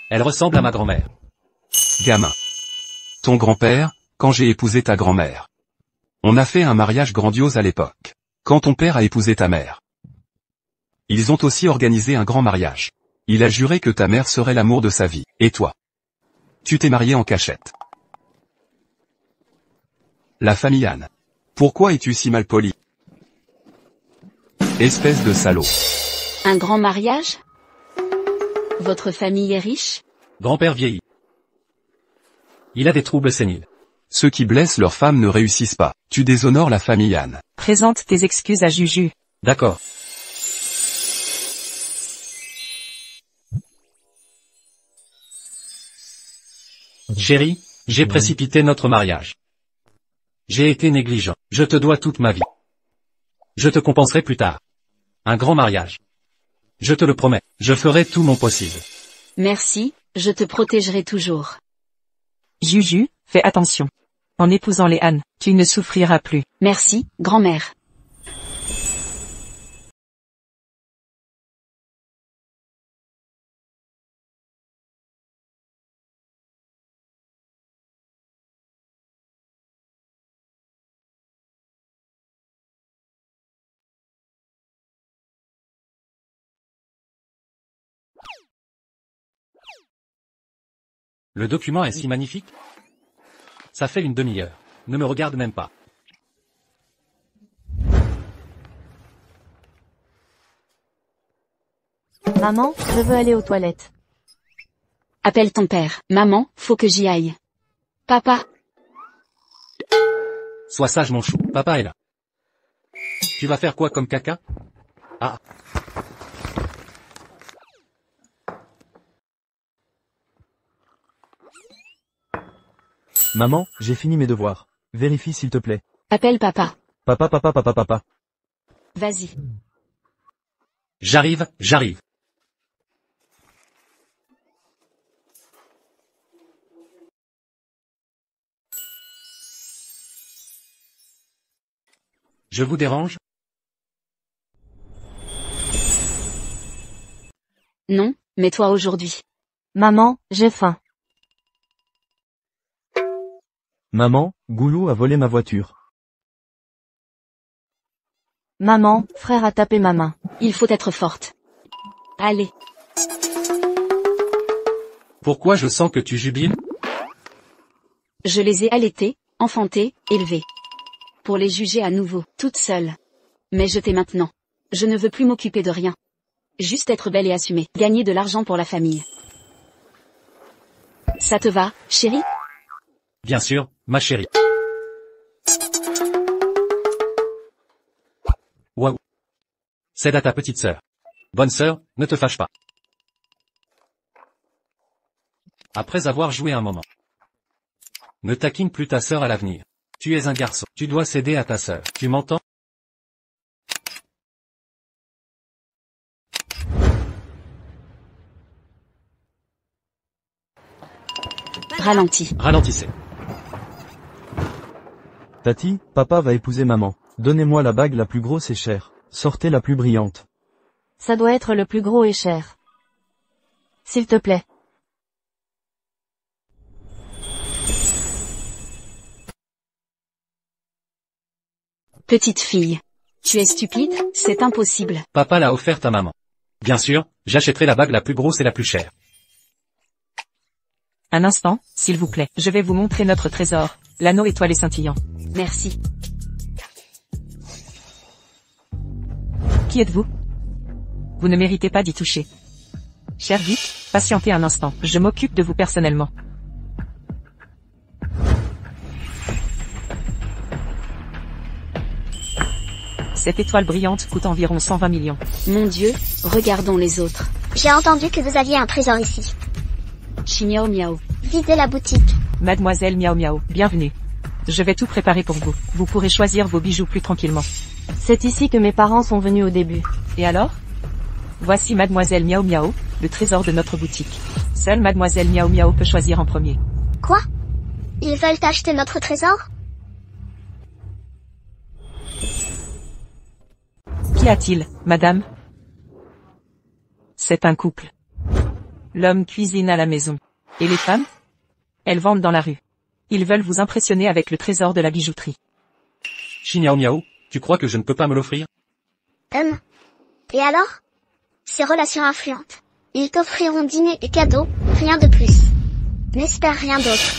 Elle ressemble à ma grand-mère. Gamin. Ton grand-père, quand j'ai épousé ta grand-mère. On a fait un mariage grandiose à l'époque. Quand ton père a épousé ta mère. Ils ont aussi organisé un grand mariage. Il a juré que ta mère serait l'amour de sa vie. Et toi? Tu t'es marié en cachette. La famille Anne. Pourquoi es-tu si mal poli? Espèce de salaud. Un grand mariage? Votre famille est riche? Grand-père vieillit. Il a des troubles séniles. Ceux qui blessent leurs femmes ne réussissent pas. Tu déshonores la famille Anne. Présente tes excuses à Juju. D'accord. Chérie, j'ai précipité notre mariage. J'ai été négligent. Je te dois toute ma vie. Je te compenserai plus tard. Un grand mariage. Je te le promets, je ferai tout mon possible. Merci, je te protégerai toujours. Juju, fais attention. En épousant les Anne, tu ne souffriras plus. Merci, grand-mère. Le document est si magnifique. Ça fait une demi-heure. Ne me regarde même pas. Maman, je veux aller aux toilettes. Appelle ton père. Maman, faut que j'y aille. Papa. Sois sage mon chou, papa est là. Tu vas faire quoi comme caca? Ah. Maman, j'ai fini mes devoirs. Vérifie s'il te plaît. Appelle papa. Papa. Vas-y. J'arrive. Je vous dérange? Non, mais toi aujourd'hui. Maman, j'ai faim. Maman, Goulou a volé ma voiture. Maman, frère a tapé ma main. Il faut être forte. Allez. Pourquoi je sens que tu jubiles? Je les ai allaités, enfantés, élevés. Pour les juger à nouveau, toute seule. Mais je t'ai maintenant. Je ne veux plus m'occuper de rien. Juste être belle et assumer. Gagner de l'argent pour la famille. Ça te va, chérie? Bien sûr, ma chérie. Waouh. Cède à ta petite sœur. Bonne sœur, ne te fâche pas. Après avoir joué un moment. Ne taquine plus ta sœur à l'avenir. Tu es un garçon. Tu dois céder à ta sœur. Tu m'entends? Ralentis. Ralentissez. Tati, papa va épouser maman. Donnez-moi la bague la plus grosse et chère. Sortez la plus brillante. Ça doit être le plus gros et cher. S'il te plaît. Petite fille. Tu es stupide, c'est impossible. Papa l'a offerte à maman. Bien sûr, j'achèterai la bague la plus grosse et la plus chère. Un instant, s'il vous plaît. Je vais vous montrer notre trésor, l'anneau étoilé scintillant. Merci. Qui êtes-vous? Vous ne méritez pas d'y toucher. Cher Vic, patientez un instant, je m'occupe de vous personnellement. Cette étoile brillante coûte environ 120 millions. Mon Dieu, regardons les autres. J'ai entendu que vous aviez un trésor ici. Miao Miao. Videz la boutique. Mademoiselle Miao Miao, bienvenue. Je vais tout préparer pour vous. Vous pourrez choisir vos bijoux plus tranquillement. C'est ici que mes parents sont venus au début. Et alors? Voici Mademoiselle Miao Miao, le trésor de notre boutique. Seule Mademoiselle Miao Miao peut choisir en premier. Quoi? Ils veulent acheter notre trésor? Qu'y a-t-il, madame? C'est un couple. L'homme cuisine à la maison. Et les femmes? Elles vendent dans la rue. Ils veulent vous impressionner avec le trésor de la bijouterie. Miao Miao, tu crois que je ne peux pas me l'offrir? Et alors? Ces relations influentes. Ils t'offriront dîner et cadeaux, rien de plus. N'espère rien d'autre.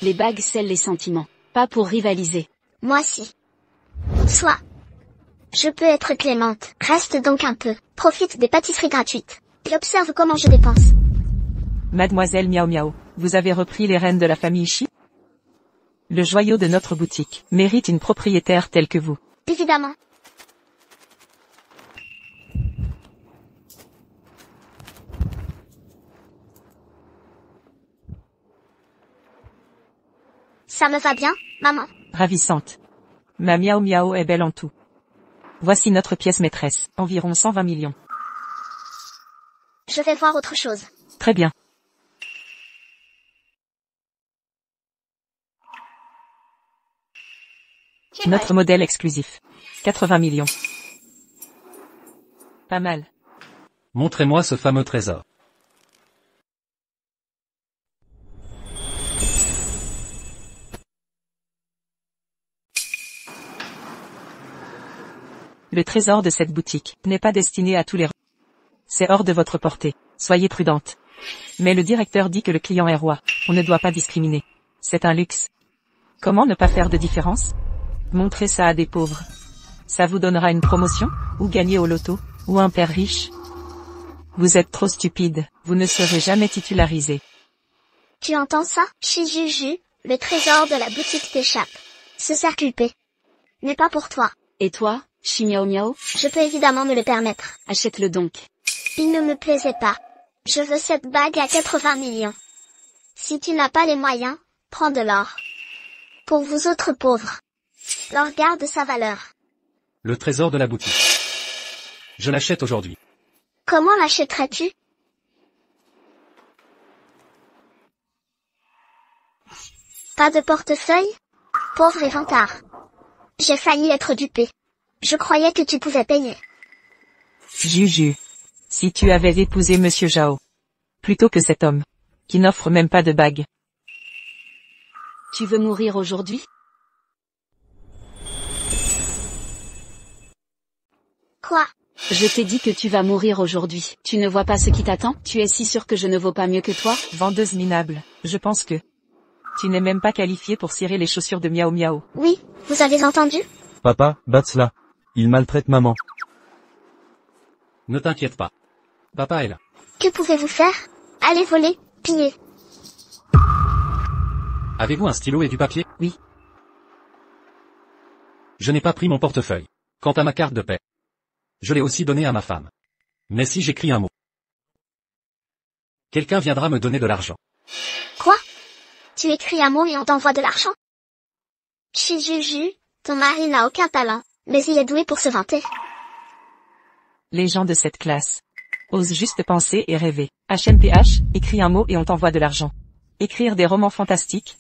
Les bagues scellent les sentiments. Pas pour rivaliser. Moi si. Soit. Je peux être clémente. Reste donc un peu. Profite des pâtisseries gratuites. Et observe comment je dépense. Mademoiselle Miao Miao, vous avez repris les rênes de la famille Shi? Le joyau de notre boutique mérite une propriétaire telle que vous. Évidemment. Ça me va bien, maman. Ravissante. Ma Miao Miao est belle en tout. Voici notre pièce maîtresse, environ 120 millions. Je vais voir autre chose. Très bien. Notre modèle exclusif. 80 millions. Pas mal. Montrez-moi ce fameux trésor. Le trésor de cette boutique n'est pas destiné à tous les... C'est hors de votre portée. Soyez prudente. Mais le directeur dit que le client est roi. On ne doit pas discriminer. C'est un luxe. Comment ne pas faire de différence? Montrez ça à des pauvres. Ça vous donnera une promotion, ou gagner au loto, ou un père riche. Vous êtes trop stupide. Vous ne serez jamais titularisé. Tu entends ça? Shijuju, le trésor de la boutique t'échappe. Ce cercle P. N'est pas pour toi. Et toi, Miao Miao? Je peux évidemment me le permettre. Achète-le donc. Il ne me plaisait pas. Je veux cette bague à 80 millions. Si tu n'as pas les moyens, prends de l'or. Pour vous autres pauvres. L'or garde sa valeur. Le trésor de la boutique. Je l'achète aujourd'hui. Comment l'achèterais-tu? Pas de portefeuille? Pauvre éventard. J'ai failli être dupé. Je croyais que tu pouvais payer. Juju. Si tu avais épousé Monsieur Zhao. Plutôt que cet homme. Qui n'offre même pas de bague. Tu veux mourir aujourd'hui? Quoi? Je t'ai dit que tu vas mourir aujourd'hui. Tu ne vois pas ce qui t'attend? Tu es si sûr que je ne vaux pas mieux que toi? Vendeuse minable. Je pense que... Tu n'es même pas qualifié pour cirer les chaussures de Miao Miao. Oui, vous avez entendu? Papa, bats-la. Il maltraite maman. Ne t'inquiète pas. Papa est là. Que pouvez-vous faire? Allez voler, piller. Avez-vous un stylo et du papier? Oui. Je n'ai pas pris mon portefeuille. Quant à ma carte de paie, je l'ai aussi donnée à ma femme. Mais si j'écris un mot, quelqu'un viendra me donner de l'argent. Quoi? Tu écris un mot et on t'envoie de l'argent? Shijuju, ton mari n'a aucun talent, mais il est doué pour se vanter. Les gens de cette classe osent juste penser et rêver. HMPH, écris un mot et on t'envoie de l'argent. Écrire des romans fantastiques,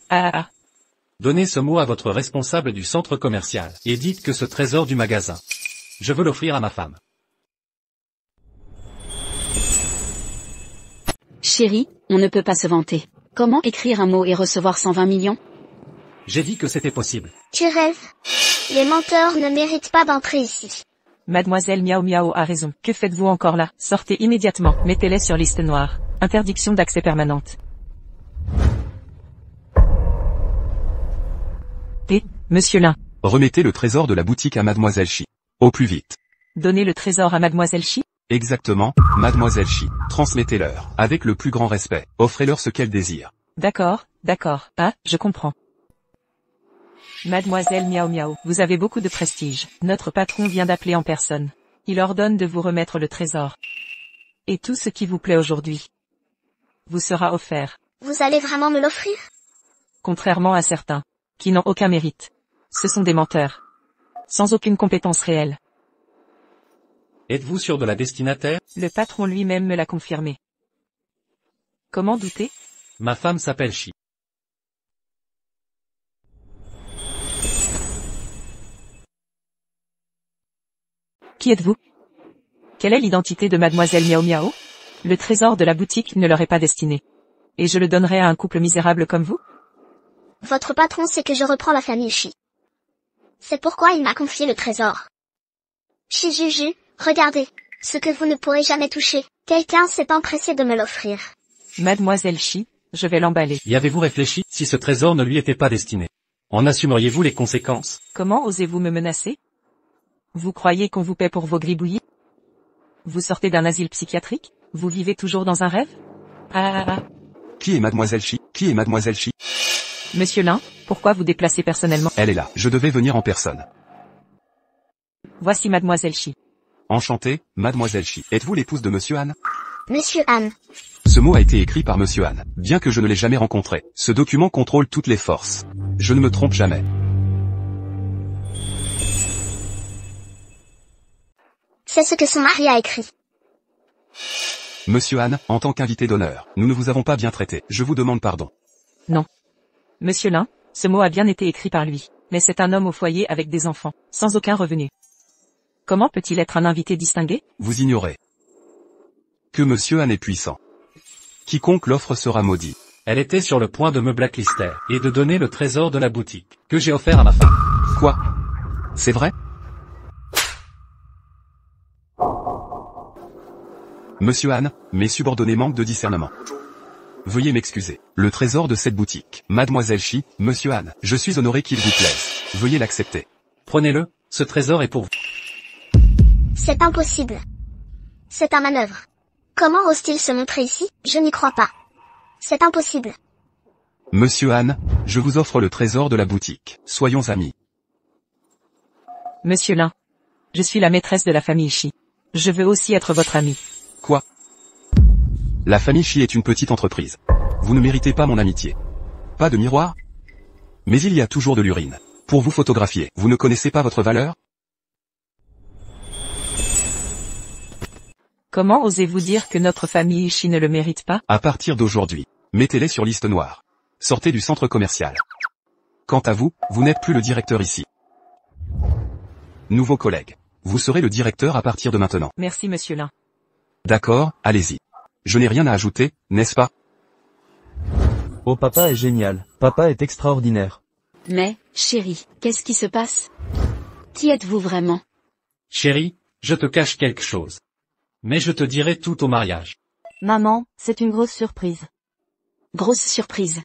Donnez ce mot à votre responsable du centre commercial, et dites que ce trésor du magasin, je veux l'offrir à ma femme. Chérie, on ne peut pas se vanter. Comment écrire un mot et recevoir 120 millions? J'ai dit que c'était possible. Tu rêves. Les menteurs ne méritent pas d'entrer ici. Mademoiselle Miao Miao a raison. Que faites-vous encore là? Sortez immédiatement. Mettez-les sur liste noire. Interdiction d'accès permanente. Monsieur Lin. Remettez le trésor de la boutique à Mademoiselle Shi. Au plus vite. Donnez le trésor à Mademoiselle Shi? Exactement, Mademoiselle Shi. Transmettez-leur, avec le plus grand respect. Offrez-leur ce qu'elles désirent. D'accord, d'accord. Ah, je comprends. Mademoiselle Miao Miao, vous avez beaucoup de prestige. Notre patron vient d'appeler en personne. Il ordonne de vous remettre le trésor. Et tout ce qui vous plaît aujourd'hui vous sera offert. Vous allez vraiment me l'offrir? Contrairement à certains, qui n'ont aucun mérite. Ce sont des menteurs. Sans aucune compétence réelle. Êtes-vous sûr de la destinataire? Le patron lui-même me l'a confirmé. Comment douter? Ma femme s'appelle Chi. Qui êtes-vous? Quelle est l'identité de Mademoiselle Miao Miao? Le trésor de la boutique ne leur est pas destiné. Et je le donnerai à un couple misérable comme vous? Votre patron sait que je reprends la famille Chi. C'est pourquoi il m'a confié le trésor. Chi Juju, regardez. Ce que vous ne pourrez jamais toucher. Quelqu'un s'est empressé de me l'offrir. Mademoiselle Chi, je vais l'emballer. Y avez-vous réfléchi, si ce trésor ne lui était pas destiné? En assumeriez-vous les conséquences? Comment osez-vous me menacer? Vous croyez qu'on vous paie pour vos gribouillis? Vous sortez d'un asile psychiatrique? Vous vivez toujours dans un rêve? Ah. Qui est Mademoiselle Chi? Qui est Mademoiselle Chi? Monsieur Lin, pourquoi vous déplacez personnellement? Elle est là. Je devais venir en personne. Voici Mademoiselle Chi. Enchanté, Mademoiselle Chi. Êtes-vous l'épouse de Monsieur Han? Monsieur Han. Ce mot a été écrit par Monsieur Han. Bien que je ne l'ai jamais rencontré, ce document contrôle toutes les forces. Je ne me trompe jamais. C'est ce que son mari a écrit. Monsieur Han, en tant qu'invité d'honneur, nous ne vous avons pas bien traité. Je vous demande pardon. Non. Monsieur Lin, ce mot a bien été écrit par lui. Mais c'est un homme au foyer avec des enfants, sans aucun revenu. Comment peut-il être un invité distingué? Vous ignorez que Monsieur Han est puissant. Quiconque l'offre sera maudit. Elle était sur le point de me blacklister, et de donner le trésor de la boutique, que j'ai offert à ma femme. Quoi? C'est vrai? Monsieur Han, mes subordonnés manquent de discernement. Veuillez m'excuser. Le trésor de cette boutique. Mademoiselle Chi, Monsieur Han, je suis honoré qu'il vous plaise. Veuillez l'accepter. Prenez-le, ce trésor est pour vous. C'est impossible. C'est un manœuvre. Comment ose-t-il se montrer ici? Je n'y crois pas. C'est impossible. Monsieur Han, je vous offre le trésor de la boutique. Soyons amis. Monsieur Lin, je suis la maîtresse de la famille Chi. Je veux aussi être votre amie. Quoi? La famille Chi est une petite entreprise. Vous ne méritez pas mon amitié. Pas de miroir? Mais il y a toujours de l'urine. Pour vous photographier, vous ne connaissez pas votre valeur? Comment osez-vous dire que notre famille Chi ne le mérite pas? À partir d'aujourd'hui, mettez-les sur liste noire. Sortez du centre commercial. Quant à vous, vous n'êtes plus le directeur ici. Nouveau collègue. Vous serez le directeur à partir de maintenant. Merci Monsieur Lin. D'accord, allez-y. Je n'ai rien à ajouter, n'est-ce pas? Oh, papa est génial. Papa est extraordinaire. Mais, chérie, qu'est-ce qui se passe? Qui êtes-vous vraiment? Chérie, je te cache quelque chose. Mais je te dirai tout au mariage. Maman, c'est une grosse surprise. Grosse surprise.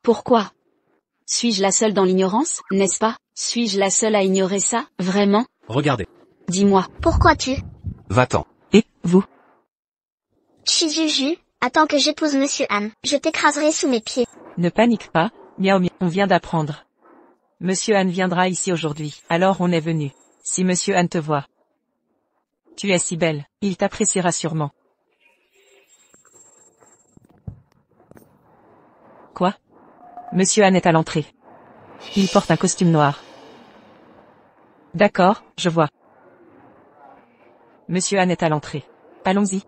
Pourquoi? Suis-je la seule dans l'ignorance, n'est-ce pas? Suis-je la seule à ignorer ça, vraiment? Regardez. Dis-moi. Pourquoi tu? Va-t'en. Et, vous? Chi Juju, attends que j'épouse Monsieur Han. Je t'écraserai sous mes pieds. Ne panique pas, Miao Miao, on vient d'apprendre. Monsieur Han viendra ici aujourd'hui, alors on est venu. Si Monsieur Han te voit. Tu es si belle, il t'appréciera sûrement. Quoi? Monsieur Han est à l'entrée. Il porte un costume noir. D'accord, je vois. Monsieur Han est à l'entrée. Allons-y.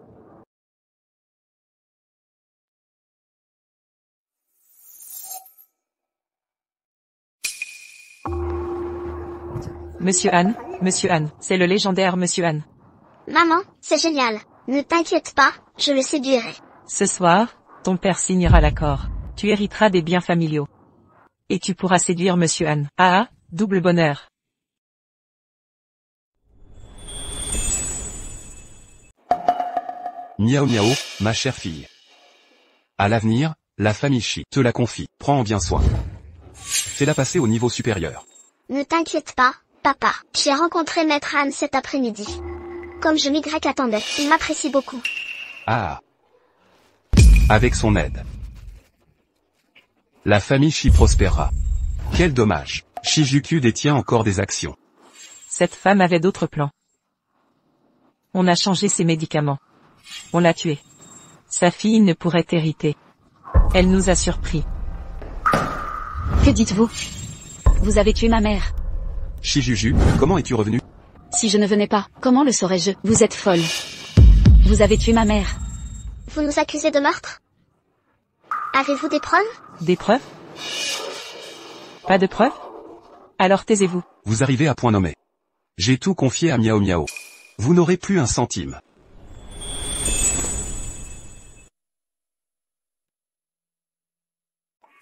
Monsieur Han, c'est le légendaire Monsieur Han. Maman, c'est génial. Ne t'inquiète pas, je le séduirai. Ce soir, ton père signera l'accord. Tu hériteras des biens familiaux. Et tu pourras séduire Monsieur Han. Ah, double bonheur. Miao Miao, ma chère fille. À l'avenir, la famille Chi te la confie. Prends en bien soin. Fais-la passer au niveau supérieur. Ne t'inquiète pas, papa. J'ai rencontré Maître Han cet après-midi. Comme je m'y attendais, il m'apprécie beaucoup. Ah. Avec son aide. La famille Chi prospérera. Quel dommage. Shijuku détient encore des actions. Cette femme avait d'autres plans. On a changé ses médicaments. On l'a tuée. Sa fille ne pourrait hériter. Elle nous a surpris. Que dites-vous? Vous avez tué ma mère. Shijuku, comment es-tu revenu? Si je ne venais pas, comment le saurais-je? Vous êtes folle. Vous avez tué ma mère. Vous nous accusez de meurtre? Avez-vous des preuves? Des preuves? Pas de preuves? Alors taisez-vous. Vous arrivez à point nommé. J'ai tout confié à Miao Miao. Vous n'aurez plus un centime.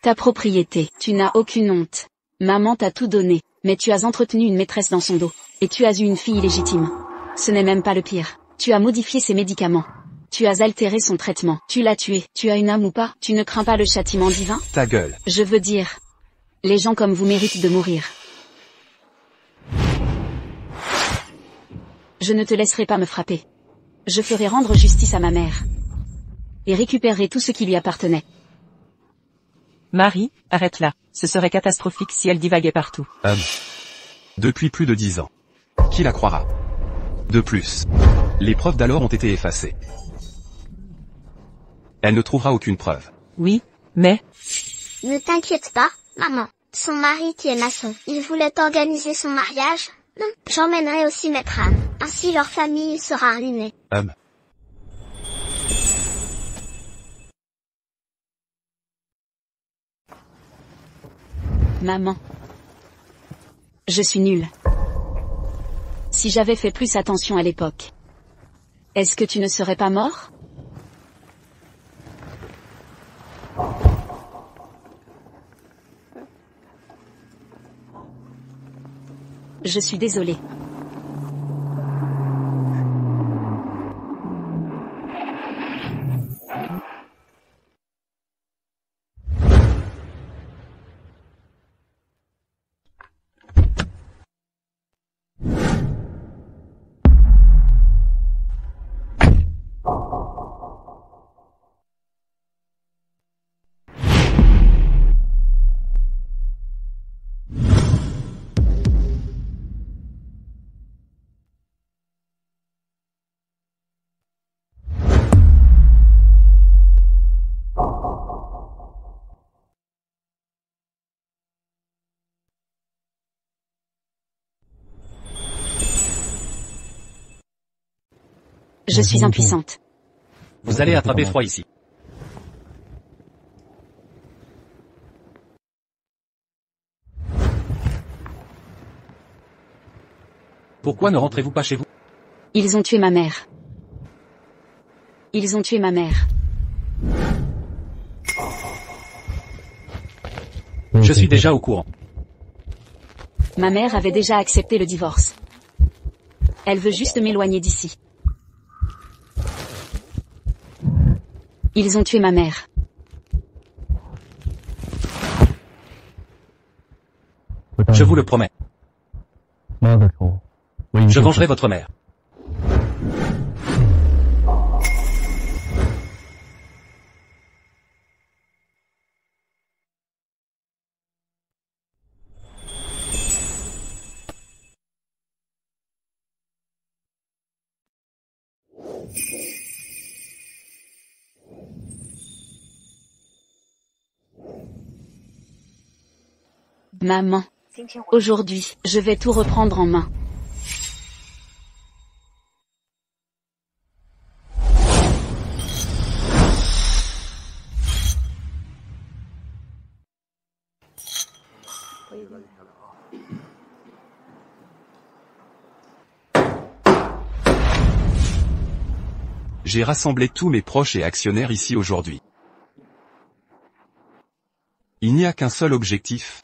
Ta propriété, tu n'as aucune honte. Maman t'a tout donné, mais tu as entretenu une maîtresse dans son dos. Et tu as eu une fille illégitime. Ce n'est même pas le pire. Tu as modifié ses médicaments. Tu as altéré son traitement. Tu l'as tué. Tu as une âme ou pas? Tu ne crains pas le châtiment divin? Ta gueule. Je veux dire, les gens comme vous méritent de mourir. Je ne te laisserai pas me frapper. Je ferai rendre justice à ma mère. Et récupérerai tout ce qui lui appartenait. Marie, arrête-la. Ce serait catastrophique si elle divaguait partout. Depuis plus de 10 ans. Qui la croira? De plus, les preuves d'alors ont été effacées. Elle ne trouvera aucune preuve. Oui, mais... Ne t'inquiète pas, maman. Son mari qui est maçon, il voulait organiser son mariage. Non, j'emmènerai aussi Maître Anne. Ainsi leur famille sera ruinée. Maman. Je suis nulle. Si j'avais fait plus attention à l'époque. Est-ce que tu ne serais pas mort? Je suis désolée. Je suis impuissante. Vous allez attraper froid ici. Pourquoi ne rentrez-vous pas chez vous? Ils ont tué ma mère. Ils ont tué ma mère. Je suis déjà au courant. Ma mère avait déjà accepté le divorce. Elle veut juste m'éloigner d'ici. Ils ont tué ma mère. Je vous le promets. Je vengerai votre mère. Maman. Aujourd'hui, je vais tout reprendre en main. J'ai rassemblé tous mes proches et actionnaires ici aujourd'hui. Il n'y a qu'un seul objectif.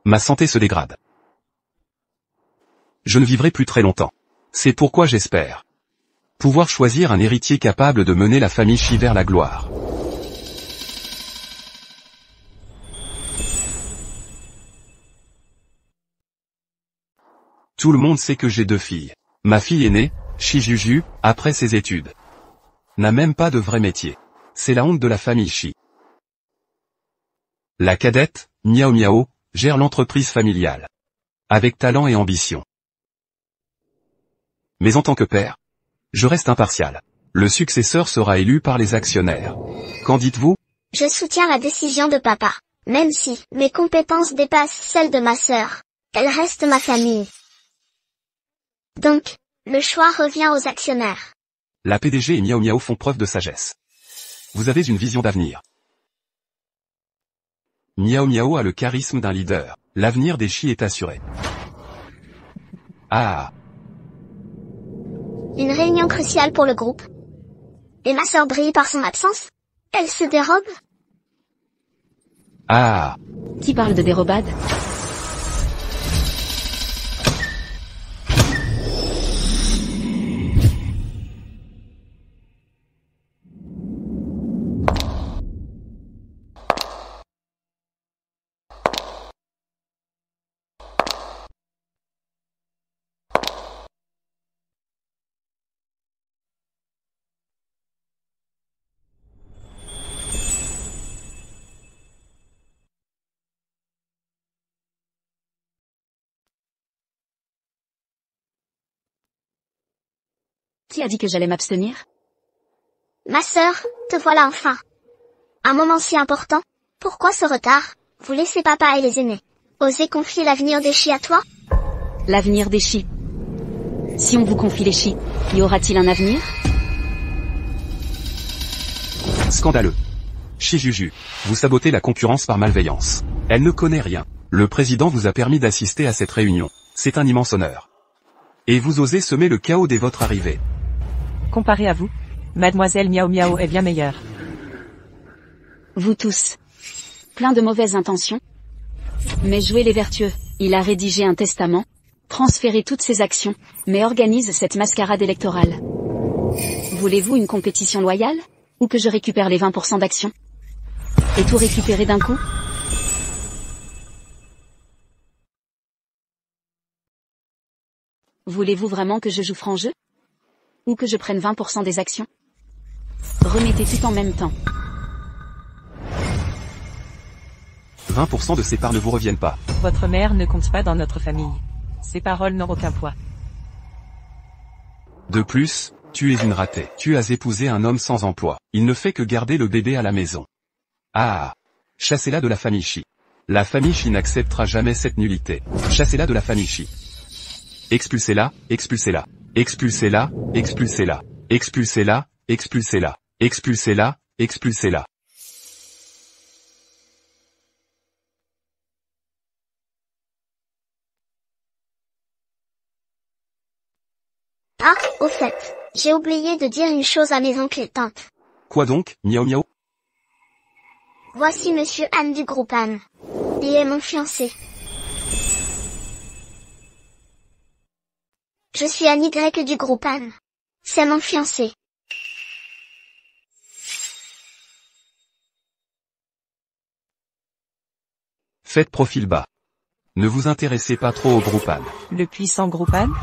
Ma santé se dégrade. Je ne vivrai plus très longtemps. C'est pourquoi j'espère pouvoir choisir un héritier capable de mener la famille Shi vers la gloire. Tout le monde sait que j'ai 2 filles. Ma fille aînée, Shijuju, après ses études, n'a même pas de vrai métier. C'est la honte de la famille Shi. La cadette, Miao Miao, gère l'entreprise familiale. Avec talent et ambition. Mais en tant que père, je reste impartial. Le successeur sera élu par les actionnaires. Qu'en dites-vous? Je soutiens la décision de papa. Même si mes compétences dépassent celles de ma sœur, elle reste ma famille. Donc, le choix revient aux actionnaires. La PDG et Miao Miao font preuve de sagesse. Vous avez une vision d'avenir. Miao Miao a le charisme d'un leader. L'avenir des Shi est assuré. Ah. Une réunion cruciale pour le groupe. Et ma sœur brille par son absence? Elle se dérobe? Ah. Qui parle de dérobade? Qui a dit que j'allais m'abstenir? Ma sœur, te voilà enfin. Un moment si important. Pourquoi ce retard? Vous laissez papa et les aînés. Osez confier l'avenir des Shi à toi? L'avenir des Shi. Si on vous confie les Shi, y aura-t-il un avenir? Scandaleux. Shi Juju, vous sabotez la concurrence par malveillance. Elle ne connaît rien. Le président vous a permis d'assister à cette réunion. C'est un immense honneur. Et vous osez semer le chaos dès votre arrivée. Comparé à vous, Mademoiselle Miao Miao est bien meilleure. Vous tous. Plein de mauvaises intentions. Mais jouez les vertueux. Il a rédigé un testament, transféré toutes ses actions, mais organise cette mascarade électorale. Voulez-vous une compétition loyale? Ou que je récupère les 20% d'actions? Et tout récupérer d'un coup? Voulez-vous vraiment que je joue franc jeu? Ou que je prenne 20% des actions? Remettez tout en même temps. 20% de ces parts ne vous reviennent pas. Votre mère ne compte pas dans notre famille. Ses paroles n'ont aucun poids. De plus, tu es une ratée. Tu as épousé un homme sans emploi. Il ne fait que garder le bébé à la maison. Ah. Chassez-la de la famille Shi. La famille Shi n'acceptera jamais cette nullité. Chassez-la de la famille Shi. Expulsez-la, expulsez-la. Expulsez-la, expulsez-la. Expulsez-la, expulsez-la. Expulsez-la, expulsez-la. Ah, au fait, j'ai oublié de dire une chose à mes oncles et tantes. Quoi donc, Miao Miao? Voici Monsieur Anne du groupe Anne. Il est mon fiancé. Je suis Anne Y du groupe Anne. C'est mon fiancé. Faites profil bas. Ne vous intéressez pas trop au groupe Anne. Le puissant groupe Anne?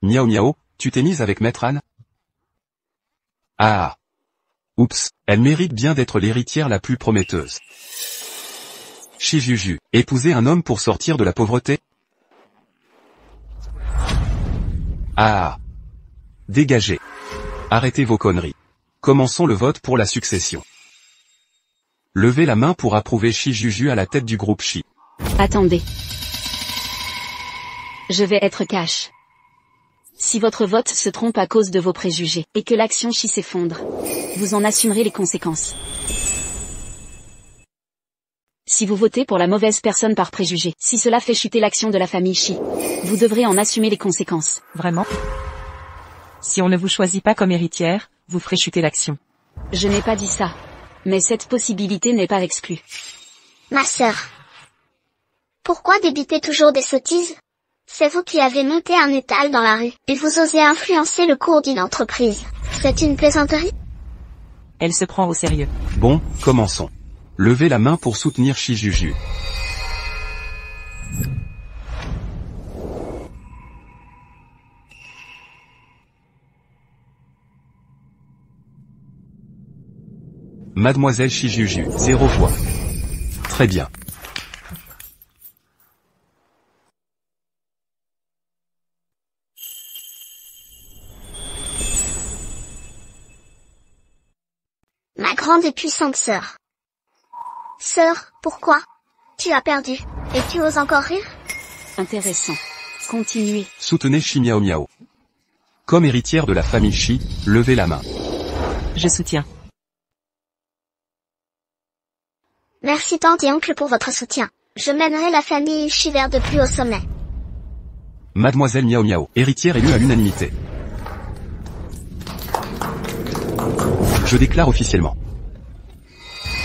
Miao Miao, tu t'es mise avec Maître Anne? Ah. Oups, elle mérite bien d'être l'héritière la plus prometteuse. Shi Juju, épouser un homme pour sortir de la pauvreté? Ah. Dégagez. Arrêtez vos conneries. Commençons le vote pour la succession. Levez la main pour approuver Shi Juju à la tête du groupe Shi. Attendez. Je vais être cash. Si votre vote se trompe à cause de vos préjugés, et que l'action Shi s'effondre, vous en assumerez les conséquences. Si vous votez pour la mauvaise personne par préjugé, si cela fait chuter l'action de la famille Shi, vous devrez en assumer les conséquences. Vraiment? Si on ne vous choisit pas comme héritière, vous ferez chuter l'action. Je n'ai pas dit ça. Mais cette possibilité n'est pas exclue. Ma sœur. Pourquoi débiter toujours des sottises? C'est vous qui avez monté un étal dans la rue, et vous osez influencer le cours d'une entreprise. C'est une plaisanterie? Elle se prend au sérieux. Bon, commençons. Levez la main pour soutenir Shi Juju. Mademoiselle Shijuju, 0 fois. Très bien. Ma grande et puissante sœur. Sœur, pourquoi? Tu as perdu. Et tu oses encore rire? Intéressant. Continuez. Soutenez Shi Miao Miao. Comme héritière de la famille Shi, levez la main. Je soutiens. Merci tante et oncle pour votre soutien. Je mènerai la famille Shi vers de plus hauts sommets. Mademoiselle Miao Miao, héritière élue à l'unanimité. Je déclare officiellement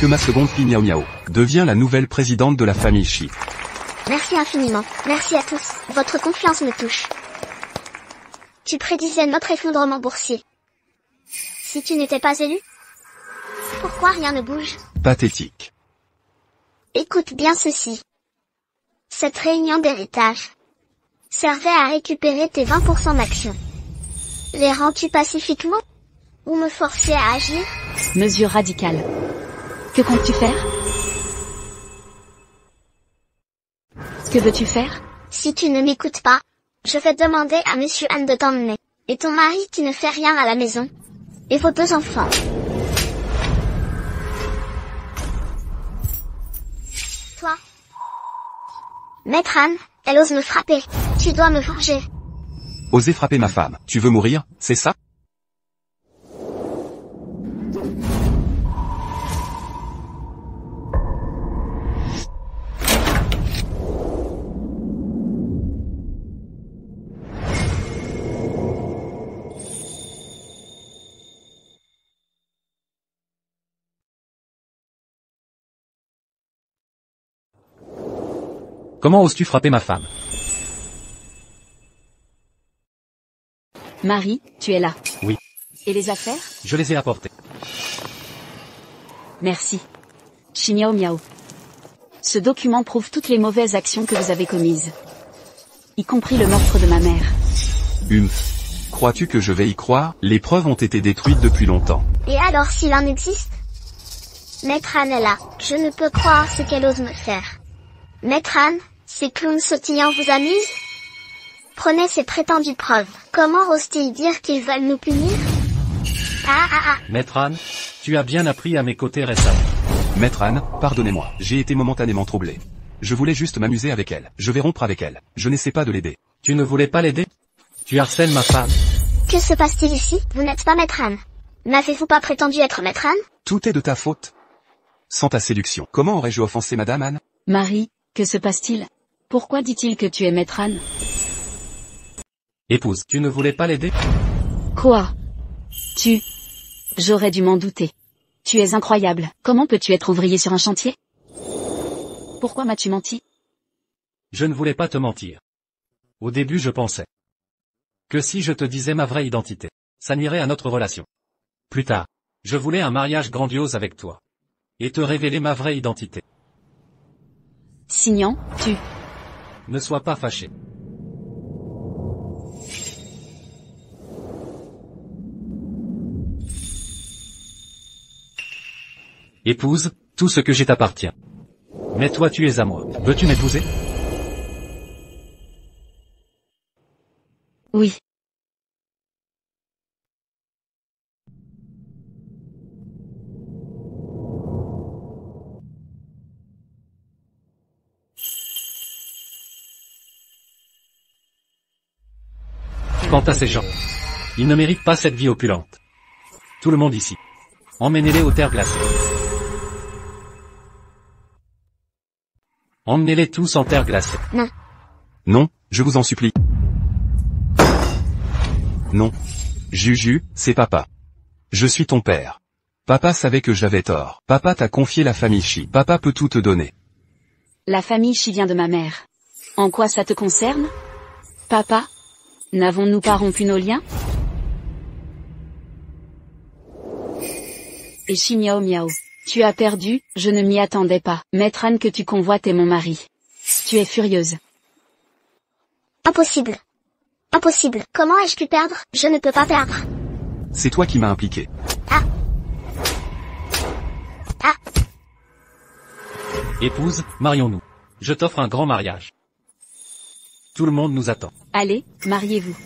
que ma seconde fille Miao Miao devient la nouvelle présidente de la famille Shi. Merci infiniment. Merci à tous. Votre confiance me touche. Tu prédisais notre effondrement boursier. Si tu n'étais pas élu? Pourquoi rien ne bouge? Pathétique. Écoute bien ceci. Cette réunion d'héritage servait à récupérer tes 20% d'actions. Les rends-tu pacifiquement? Ou me forcer à agir? Mesure radicale. Que comptes-tu faire? Que veux-tu faire? Si tu ne m'écoutes pas, je vais demander à Monsieur Anne de t'emmener. Et ton mari qui ne fait rien à la maison. Et vos 2 enfants. Toi. Maître Anne, elle ose me frapper. Tu dois me venger. Oser frapper ma femme. Tu veux mourir, c'est ça? Comment oses-tu frapper ma femme? Marie, tu es là. Oui. Et les affaires? Je les ai apportées. Merci. Shi Miao Miao. Ce document prouve toutes les mauvaises actions que vous avez commises. Y compris le meurtre de ma mère. Crois-tu que je vais y croire? Les preuves ont été détruites depuis longtemps. Et alors s'il en existe? Maître Anne est là. Je ne peux croire ce qu'elle ose me faire. Maître Anne, ces clowns sautillants vous amusent? Prenez ces prétendues preuves. Comment osent-ils dire qu'ils veulent nous punir? Maître Anne, tu as bien appris à mes côtés récemment. Maître Anne, pardonnez-moi, j'ai été momentanément troublé. Je voulais juste m'amuser avec elle. Je vais rompre avec elle. Je n'essaie pas de l'aider. Tu ne voulais pas l'aider? Tu harcèles ma femme. Que se passe-t-il ici? Vous n'êtes pas Maître Anne. N'avez-vous pas prétendu être Maître Anne? Tout est de ta faute. Sans ta séduction, comment aurais-je offensé Madame Anne? Marie, que se passe-t-il? Pourquoi dit-il que tu es Maître Anne? Épouse, tu ne voulais pas l'aider? Quoi? J'aurais dû m'en douter. Tu es incroyable. Comment peux-tu être ouvrier sur un chantier? Pourquoi m'as-tu menti? Je ne voulais pas te mentir. Au début je pensais que si je te disais ma vraie identité, ça nuirait à notre relation. Plus tard, je voulais un mariage grandiose avec toi. Et te révéler ma vraie identité. Signan, Ne sois pas fâché. Épouse, tout ce que j'ai t'appartient. Mais toi tu es à moi. Veux-tu m'épouser? Oui. Quant à ces gens, ils ne méritent pas cette vie opulente. Tout le monde ici. Emmenez-les aux terres glacées. Emmenez-les tous en terre glacée. Non. Non, je vous en supplie. Non. Juju, c'est papa. Je suis ton père. Papa savait que j'avais tort. Papa t'a confié la famille Shi. Papa peut tout te donner. La famille Shi vient de ma mère. En quoi ça te concerne? Papa? N'avons-nous pas rompu nos liens? Et Shi Miao Miao. Tu as perdu, je ne m'y attendais pas. Maître Anne que tu convoites est mon mari. Tu es furieuse. Impossible. Impossible. Comment ai-je pu perdre? Je ne peux pas perdre. C'est toi qui m'as impliqué. Épouse, marions-nous. Je t'offre un grand mariage. Tout le monde nous attend. Allez, mariez-vous.